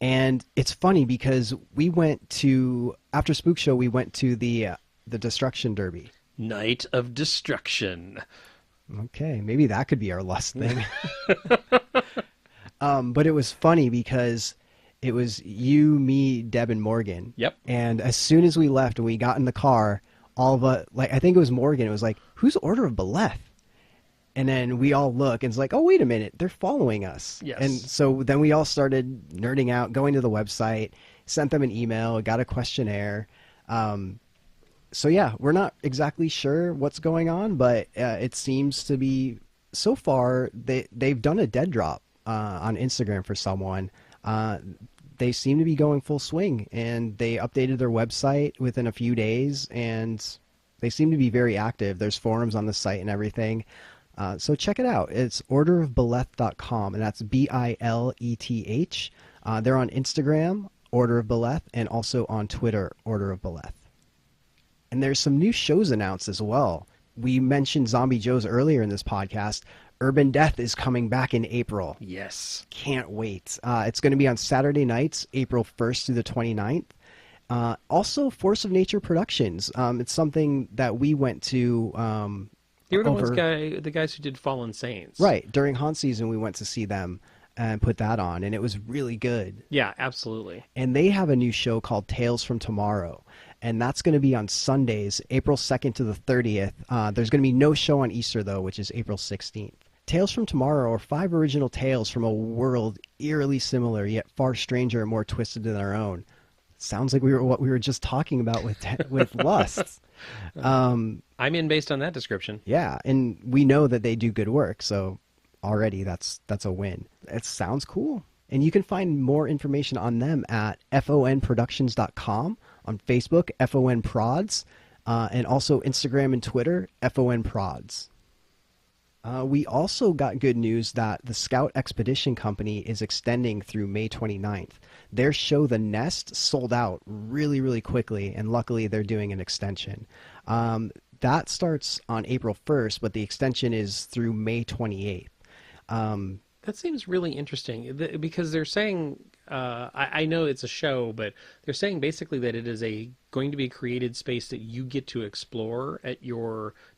And it's funny because we went to, after Spook Show, we went to the Destruction Derby. Night of Destruction. Okay, maybe that could be our lust thing. But it was funny because it was you, me, Deb, and Morgan. Yep. And as soon as we left and we got in the car, all of us, like, I think it was Morgan, it was like, who's Order of Bileth? And then we all look and it's like, oh, wait a minute, they're following us. Yes. And so then we all started nerding out, going to the website, sent them an email, got a questionnaire. So yeah, we're not exactly sure what's going on, but it seems to be, so far, they've done a dead drop on Instagram for someone. They seem to be going full swing, and they updated their website within a few days, and they seem to be very active. There's forums on the site and everything. So check it out. It's orderofbileth.com, and that's Bileth. They're on Instagram, Order of Bileth, and also on Twitter, Order of Bileth. And there's some new shows announced as well. We mentioned Zombie Joe's earlier in this podcast. Urban Death is coming back in April. Yes. Can't wait. It's going to be on Saturday nights, April 1st through the 29th. Also, Force of Nature Productions. It's something that we went to. They were the guys who did Fallen Saints. Right. During haunt season, we went to see them and put that on, and it was really good. Yeah, absolutely. And they have a new show called Tales from Tomorrow. And that's going to be on Sundays, April 2nd to the 30th. There's going to be no show on Easter, though, which is April 16th. Tales from Tomorrow are 5 original tales from a world eerily similar, yet far stranger and more twisted than our own. Sounds like what we were just talking about with Lust. I'm in based on that description. Yeah, and we know that they do good work, so already that's a win. It sounds cool. And you can find more information on them at fonproductions.com, on Facebook, FON Prods, and also Instagram and Twitter, FON Prods. We also got good news that the Scout Expedition Company is extending through May 29th. Their show, The Nest, sold out really, really quickly, and luckily they're doing an extension. That starts on April 1st, but the extension is through May 28th. That seems really interesting because they're saying, I know it's a show, but they're saying basically that it is going to be a created space that you get to explore at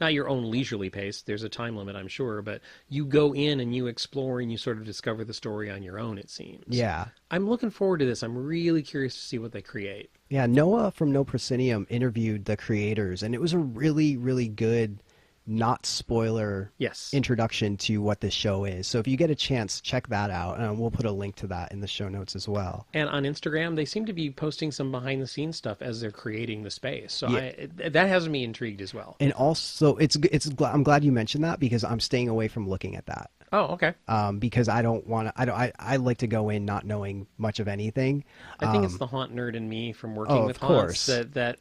not your own leisurely pace. There's a time limit, I'm sure, but you go in and you explore and you sort of discover the story on your own, it seems. Yeah. I'm looking forward to this. I'm really curious to see what they create. Yeah, Noah from No Proscenium interviewed the creators, and it was a really, really good, not spoiler introduction to what this show is. So if you get a chance, check that out, and we'll put a link to that in the show notes as well. And on Instagram, they seem to be posting some behind the scenes stuff as they're creating the space. So Yeah. that has me intrigued as well. And also, I'm glad you mentioned that, because I'm staying away from looking at that. Oh, okay. Because I don't want to. I like to go in not knowing much of anything. I think it's the haunt nerd in me from working with haunts that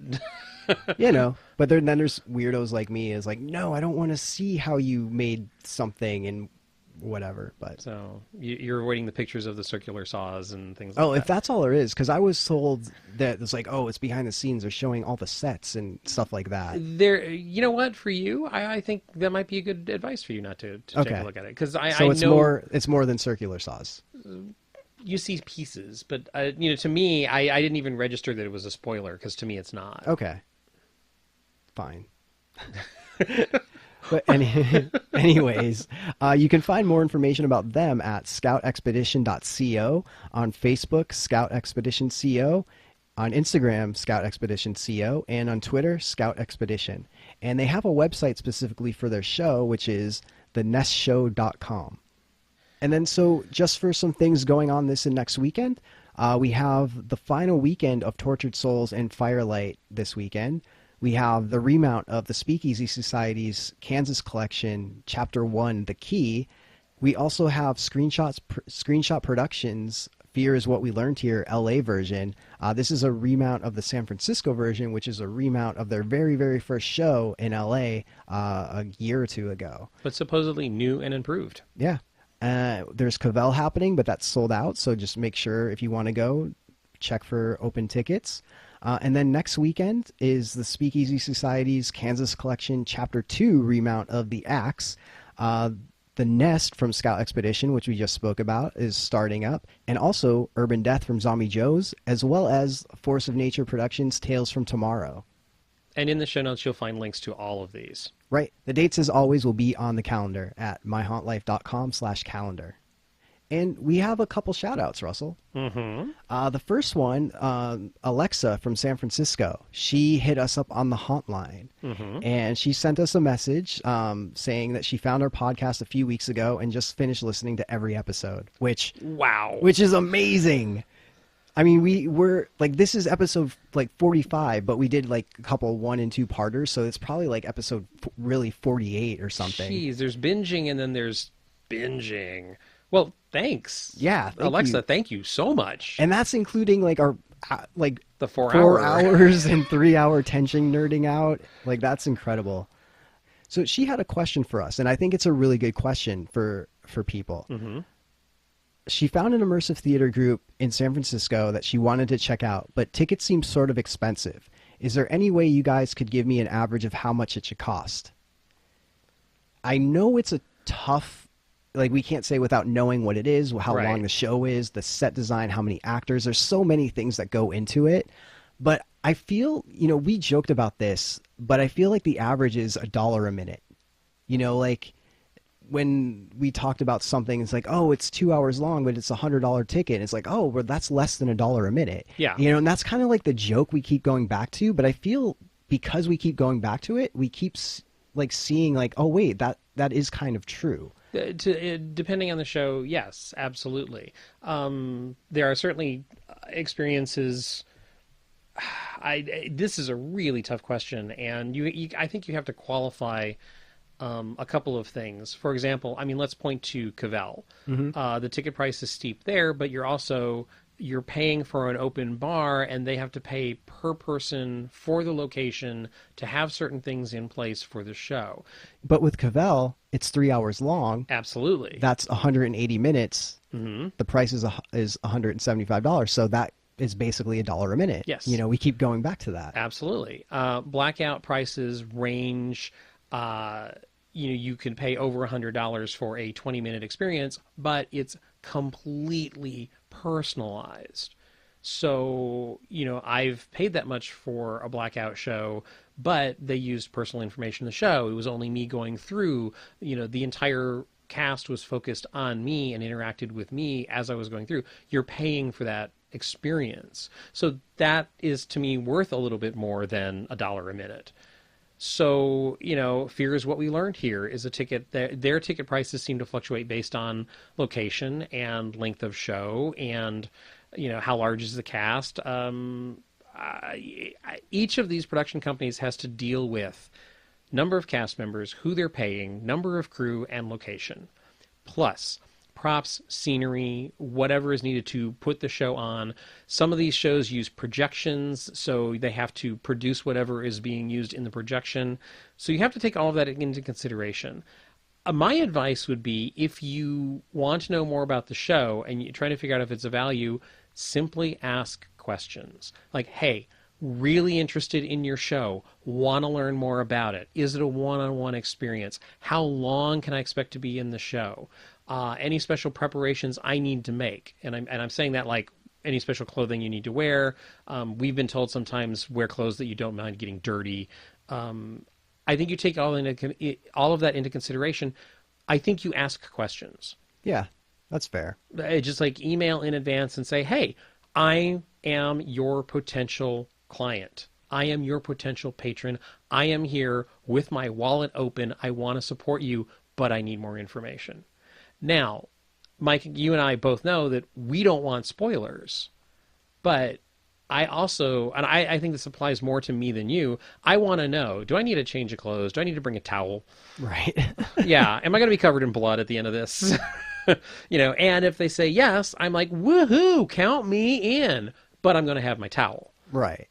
But then there's weirdos like me is like, no, I don't want to see how you made something and whatever. But So you're avoiding the pictures of the circular saws and things like oh, that. if that's all there is, because I was told that it's like, oh, it's behind the scenes. They're showing all the sets and stuff like that. There, you know what? For you, I think that might be a good advice for you not to take Okay. a look at it, because I So it's know more than circular saws. you see pieces, but to me, I didn't even register that it was a spoiler, because to me it's not. Okay. Fine. But anyways, you can find more information about them at scoutexpedition.co, on Facebook, Scout Expedition CO, on Instagram, Scout Expedition CO, and on Twitter, Scout Expedition. And they have a website specifically for their show, which is thenestshow.com. And then so just for some things going on this and next weekend, we have the final weekend of Tortured Souls and Firelight this weekend. We have the remount of the Speakeasy Society's Kansas Collection, Chapter 1, The Key. We also have Screenshot Productions, Fear is What We Learned Here, LA version. This is a remount of the San Francisco version, which is a remount of their very, very first show in LA a year or two ago. But supposedly new and improved. Yeah. There's Cavell happening, but that's sold out. So just make sure if you want to go, check for open tickets. And then next weekend is the Speakeasy Society's Kansas Collection Chapter 2 remount of The Axe. The Nest from Scout Expedition, which we just spoke about, is starting up. And also Urban Death from Zombie Joe's, as well as Force of Nature Productions' Tales from Tomorrow. And in the show notes, you'll find links to all of these. Right. The dates, as always, will be on the calendar at myhauntlife.com/calendar. And we have a couple shout-outs, Russell. Mm-hmm. The first one, Alexa from San Francisco. She hit us up on the Haunt line. Mm-hmm. And she sent us a message saying that she found our podcast a few weeks ago and just finished listening to every episode, which is amazing. I mean, we're like, this is episode like 45, but we did like a couple 1 and 2 parters, so it's probably like episode really 48 or something. Jeez, there's binging and then there's binging. Well, thanks. Yeah, Alexa, thank you so much. And that's including like our like the 4 hours and 3 hour tension nerding out. Like, that's incredible. So she had a question for us, and I think it's a really good question for people. Mm-hmm. She found an immersive theater group in San Francisco that she wanted to check out, but tickets seem sort of expensive. Is there any way you guys could give me an average of how much it should cost? I know it's a tough, like, we can't say without knowing what it is, how long the show is, the set design, how many actors. There's so many things that go into it. But I feel, we joked about this, but I feel like the average is $1 a minute. Like, when we talked about something, it's like, oh, it's 2 hours long, but it's $100 ticket. It's like, oh, well, that's less than $1 a minute. Yeah. And that's kind of like the joke we keep going back to. But I feel because we keep going back to it, we keep like seeing like, oh, wait, that is kind of true. Depending on the show, yes, absolutely. There are certainly experiences. This is a really tough question, and I think you have to qualify a couple of things. For example, I mean, let's point to Cavell. Mm-hmm. The ticket price is steep there, but you're paying for an open bar, and they have to pay per person for the location to have certain things in place for the show. But with Cavell, it's 3 hours long. Absolutely. That's 180 minutes. Mm-hmm. The price is $175. So that is basically $1 a minute. Yes. We keep going back to that. Absolutely. Blackout prices range. You can pay over $100 for a 20-minute experience, but it's completely personalized. So, I've paid that much for a blackout show, but they used personal information in the show. It was only me going through, the entire cast was focused on me and interacted with me as I was going through. You're paying for that experience. So that is, to me, worth a little bit more than $1 a minute. So, Fear is What We Learned Here is a ticket. Their ticket prices seem to fluctuate based on location and length of show and, how large is the cast. Each of these production companies has to deal with number of cast members, who they're paying, number of crew, and location. Plus, props, scenery, whatever is needed to put the show on. Some of these shows use projections, so they have to produce whatever is being used in the projection. So you have to take all of that into consideration. My advice would be, if you want to know more about the show and you're trying to figure out if it's a value, simply ask questions. Like, hey, really interested in your show, want to learn more about it. Is it a one-on-one experience? How long can I expect to be in the show? Any special preparations I need to make? And I'm saying that like any special clothing you need to wear. We've been told sometimes wear clothes that you don't mind getting dirty. I think you take all of that into consideration. I think you ask questions. Yeah, that's fair. Just like email in advance and say, hey, I am your potential client. I am your potential patron. I am here with my wallet open. I want to support you, but I need more information. Now, Mike, you and I both know that we don't want spoilers, but I also, and I think this applies more to me than you, I want to know, do I need a change of clothes? Do I need to bring a towel? Right. Yeah. Am I going to be covered in blood at the end of this? And if they say yes, I'm like, woohoo, count me in, but I'm going to have my towel. Right.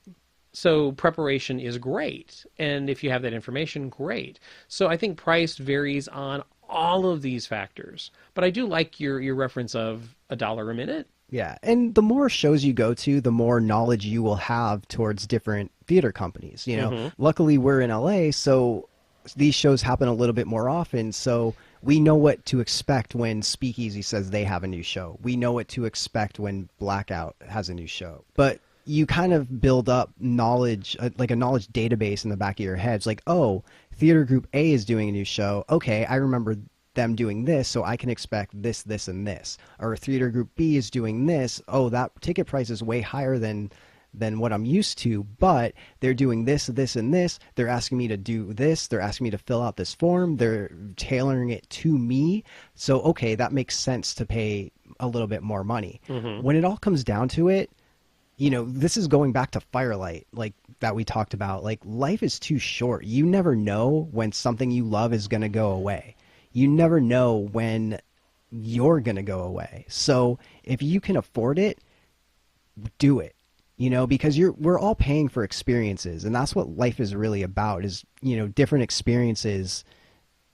So preparation is great. And if you have that information, great. So I think price varies on all of these factors. But I do like your reference of $1 a minute. Yeah. And the more shows you go to, the more knowledge you will have towards different theater companies. Luckily we're in LA, so these shows happen a little bit more often. So we know what to expect when Speakeasy says they have a new show. We know what to expect when Blackout has a new show. But you kind of build up knowledge, like a knowledge database in the back of your head. It's like, oh, Theater Group A is doing a new show. Okay, I remember them doing this, so I can expect this, this, and this. Or Theater Group B is doing this. Oh, that ticket price is way higher than what I'm used to, but they're doing this, this, and this. They're asking me to do this. They're asking me to fill out this form. They're tailoring it to me. So, okay, that makes sense to pay a little bit more money. When it all comes down to it, this is going back to Firelight, like that we talked about. Like, life is too short. You never know when something you love is going to go away. You never know when you're going to go away. So if you can afford it, do it, because we're all paying for experiences. And that's what life is really about, is, different experiences,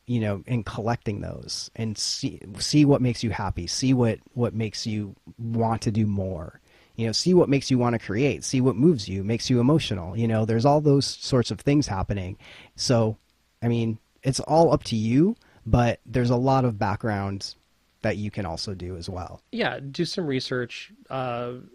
and collecting those, and see what makes you happy. See what makes you want to do more. See what makes you want to create, see what moves you, makes you emotional. There's all those sorts of things happening. So, I mean, it's all up to you, but there's a lot of background that you can also do as well. Yeah, do some research,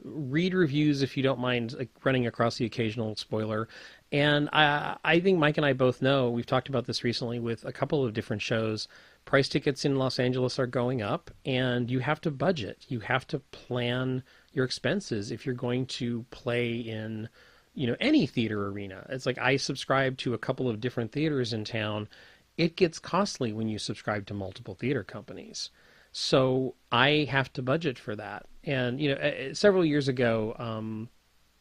read reviews if you don't mind, like, running across the occasional spoiler. And I think Mike and I both know, we've talked about this recently with a couple of different shows, price tickets in Los Angeles are going up, and you have to budget. You have to plan your expenses if you're going to play in, any theater arena. It's like, I subscribe to a couple of different theaters in town. It gets costly when you subscribe to multiple theater companies. So I have to budget for that. And, several years ago,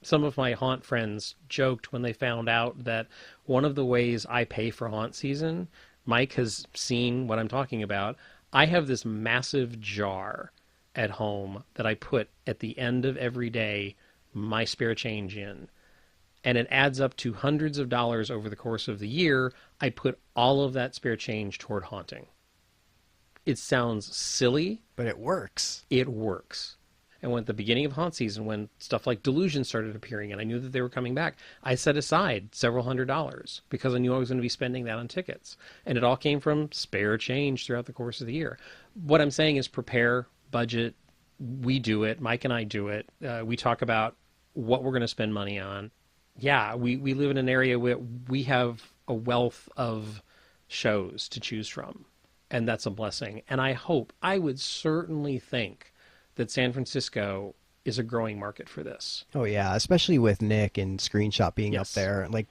some of my haunt friends joked when they found out that one of the ways I pay for haunt season, Mike has seen what I'm talking about. I have this massive jar at home that I put at the end of every day my spare change in. And it adds up to hundreds of dollars over the course of the year. I put all of that spare change toward haunting. It sounds silly, but it works. It works. And when at the beginning of haunt season, when stuff like Delusion started appearing and I knew that they were coming back, I set aside several $100s because I knew I was going to be spending that on tickets. And it all came from spare change throughout the course of the year. What I'm saying is prepare, budget. We do it. Mike and I do it. We talk about what we're going to spend money on. Yeah, we live in an area where we have a wealth of shows to choose from. And that's a blessing. And I would certainly think that San Francisco is a growing market for this. Oh, yeah, especially with Nick and Screenshot being up there. Like,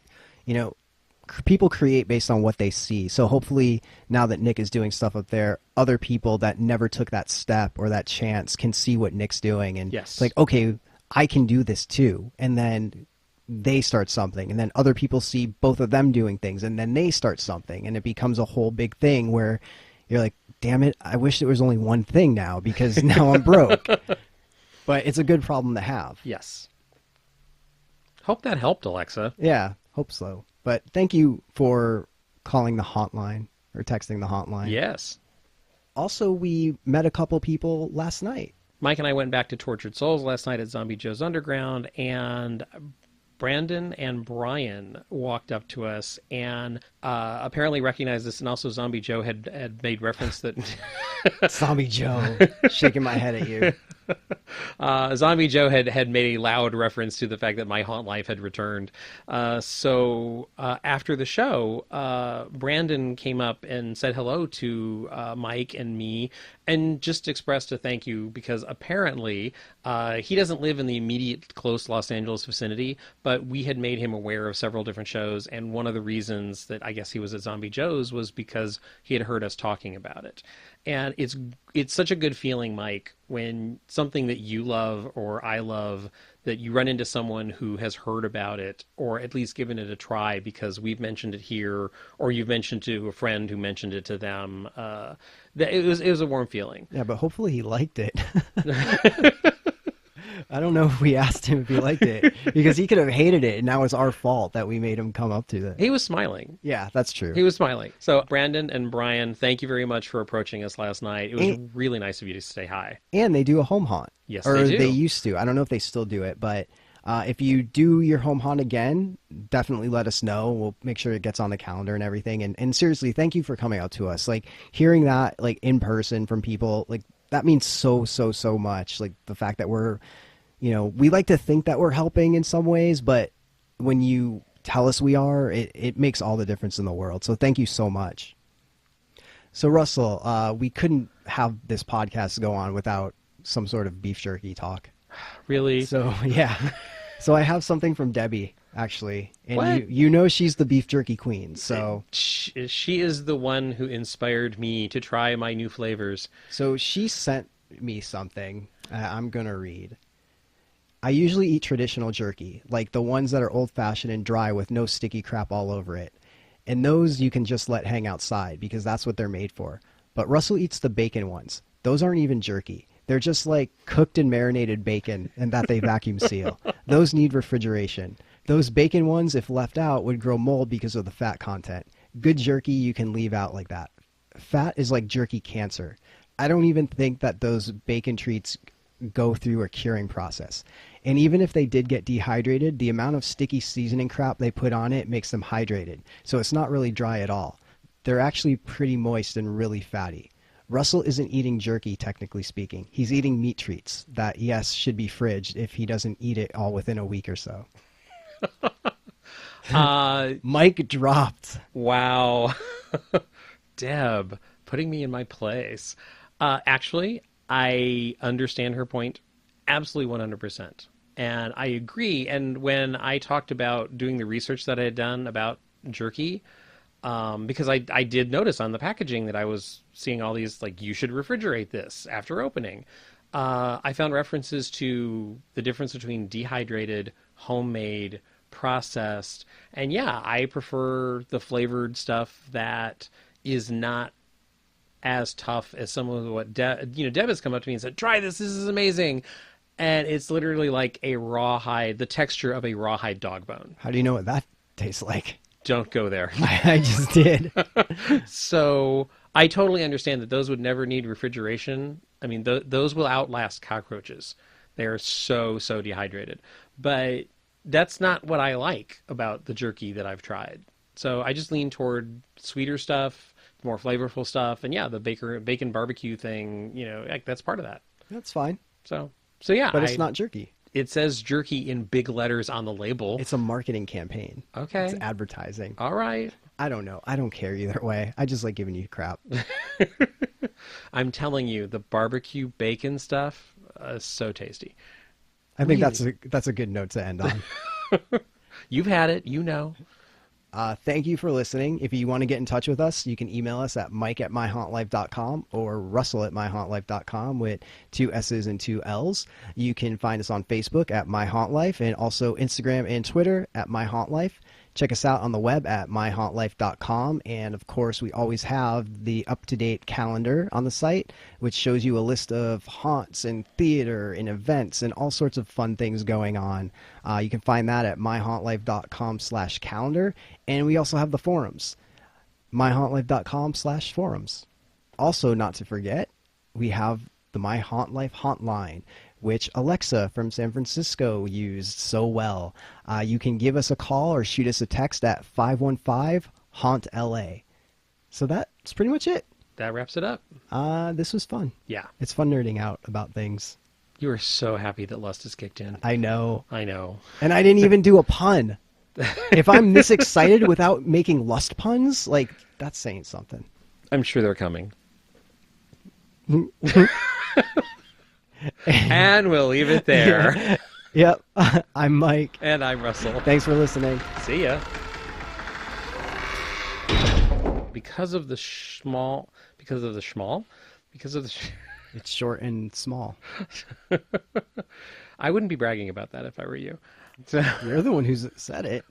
people create based on what they see. So hopefully now that Nick is doing stuff up there, other people that never took that step or that chance can see what Nick's doing. And it's like, okay, I can do this too. And then they start something. And then other people see both of them doing things. And then they start something. And it becomes a whole big thing where you're like, damn it, I wish there was only one thing now because now I'm broke. But it's a good problem to have. Yes. Hope that helped, Alexa. Yeah, hope so. But thank you for calling the hotline. or texting the hotline. Yes. Also, we met a couple people last night. Mike and I went back to Tortured Souls last night at Zombie Joe's Underground, and Brandon and Brian walked up to us and apparently recognized us, and also Zombie Joe had made reference that... Zombie Joe, shaking my head at you. Zombie Joe had made a loud reference to the fact that My Haunt Life had returned. So after the show, Brandon came up and said hello to Mike and me and just expressed a thank you because apparently he doesn't live in the immediate close Los Angeles vicinity, but we had made him aware of several different shows, and one of the reasons that I guess he was at Zombie Joe's was because he had heard us talking about it. And it's such a good feeling, Mike, when something that you love or I love, that you run into someone who has heard about it or at least given it a try because we've mentioned it here or you've mentioned to a friend who mentioned it to them. That it was a warm feeling. Yeah, but hopefully he liked it. I don't know if we asked him if he liked it because he could have hated it, and now it's our fault that we made him come up to it. He was smiling. Yeah, that's true. He was smiling. So Brandon and Brian, thank you very much for approaching us last night. It was really nice of you to say hi. And they do a home haunt. Yes, or they do. They used to. I don't know if they still do it, but if you do your home haunt again, definitely let us know. We'll make sure it gets on the calendar and everything. And seriously, thank you for coming out to us. Like hearing that like in person from people, like that means so much. Like the fact that we're, we like to think that we're helping in some ways, but when you tell us we are, it makes all the difference in the world. So thank you so much. So Russell, we couldn't have this podcast go on without some sort of beef jerky talk. Really? So yeah. So I have something from Debbie, actually. And what? You know she's the beef jerky queen, so... She is the one who inspired me to try my new flavors. So she sent me something I'm going to read. I usually eat traditional jerky, like the ones that are old-fashioned and dry with no sticky crap all over it. And those you can just let hang outside, because that's what they're made for. But Russell eats the bacon ones. Those aren't even jerky. They're just like cooked and marinated bacon, and that they vacuum seal. Those need refrigeration. Those bacon ones, if left out, would grow mold because of the fat content. Good jerky you can leave out like that. Fat is like jerky cancer. I don't even think that those bacon treats go through a curing process. And even if they did get dehydrated, the amount of sticky seasoning crap they put on it makes them hydrated. So it's not really dry at all. They're actually pretty moist and really fatty. Russell isn't eating jerky, technically speaking. He's eating meat treats that, yes, should be fridged if he doesn't eat it all within a week or so. Mike dropped. Wow. Deb, putting me in my place. Actually, I understand her point absolutely 100%. And I agree. And when I talked about doing the research that I had done about jerky, because I did notice on the packaging that I was seeing all these, like, you should refrigerate this after opening. I found references to the difference between dehydrated, homemade, processed, and yeah, I prefer the flavored stuff that is not as tough as some of what Deb has come up to me and said, try this is amazing. And it's literally like a rawhide, the texture of a rawhide dog bone. How do you know what that tastes like? Don't go there. I just did. So I totally understand that those would never need refrigeration. I mean, those will outlast cockroaches. They are so dehydrated. But that's not what I like about the jerky that I've tried. So I just lean toward sweeter stuff, more flavorful stuff. And yeah, the bacon barbecue thing, like that's part of that. That's fine. So yeah. But it's not jerky. It says jerky in big letters on the label. It's a marketing campaign. Okay. It's advertising. All right. I don't know. I don't care either way. I just like giving you crap. I'm telling you, the barbecue bacon stuff is so tasty. I think that's a good note to end on. You've had it. Thank you for listening. If you want to get in touch with us, you can email us at mike@myhauntlife.com or russell@myhauntlife.com with 2 S's and 2 L's. You can find us on Facebook at My Haunt Life and also Instagram and Twitter at My Haunt Life. Check us out on the web at myhauntlife.com. And of course, we always have the up-to-date calendar on the site, which shows you a list of haunts and theater and events and all sorts of fun things going on. You can find that at myhauntlife.com/calendar. And we also have the forums. myhauntlife.com/forums. Also, not to forget, we have the My Haunt Life hotline, which Alexa from San Francisco used so well. You can give us a call or shoot us a text at 515-HAUNT-LA. So that's pretty much it. That wraps it up. This was fun. Yeah. It's fun nerding out about things. You are so happy that Lust has kicked in. I know. I know. And I didn't even do a pun. If I'm this excited without making lust puns, like, that's saying something. I'm sure they're coming. And we'll leave it there. Yep. I'm Mike. And I'm Russell. Thanks for listening. See ya. Because of the It's short and small. I wouldn't be bragging about that if I were you. You're the one who said it.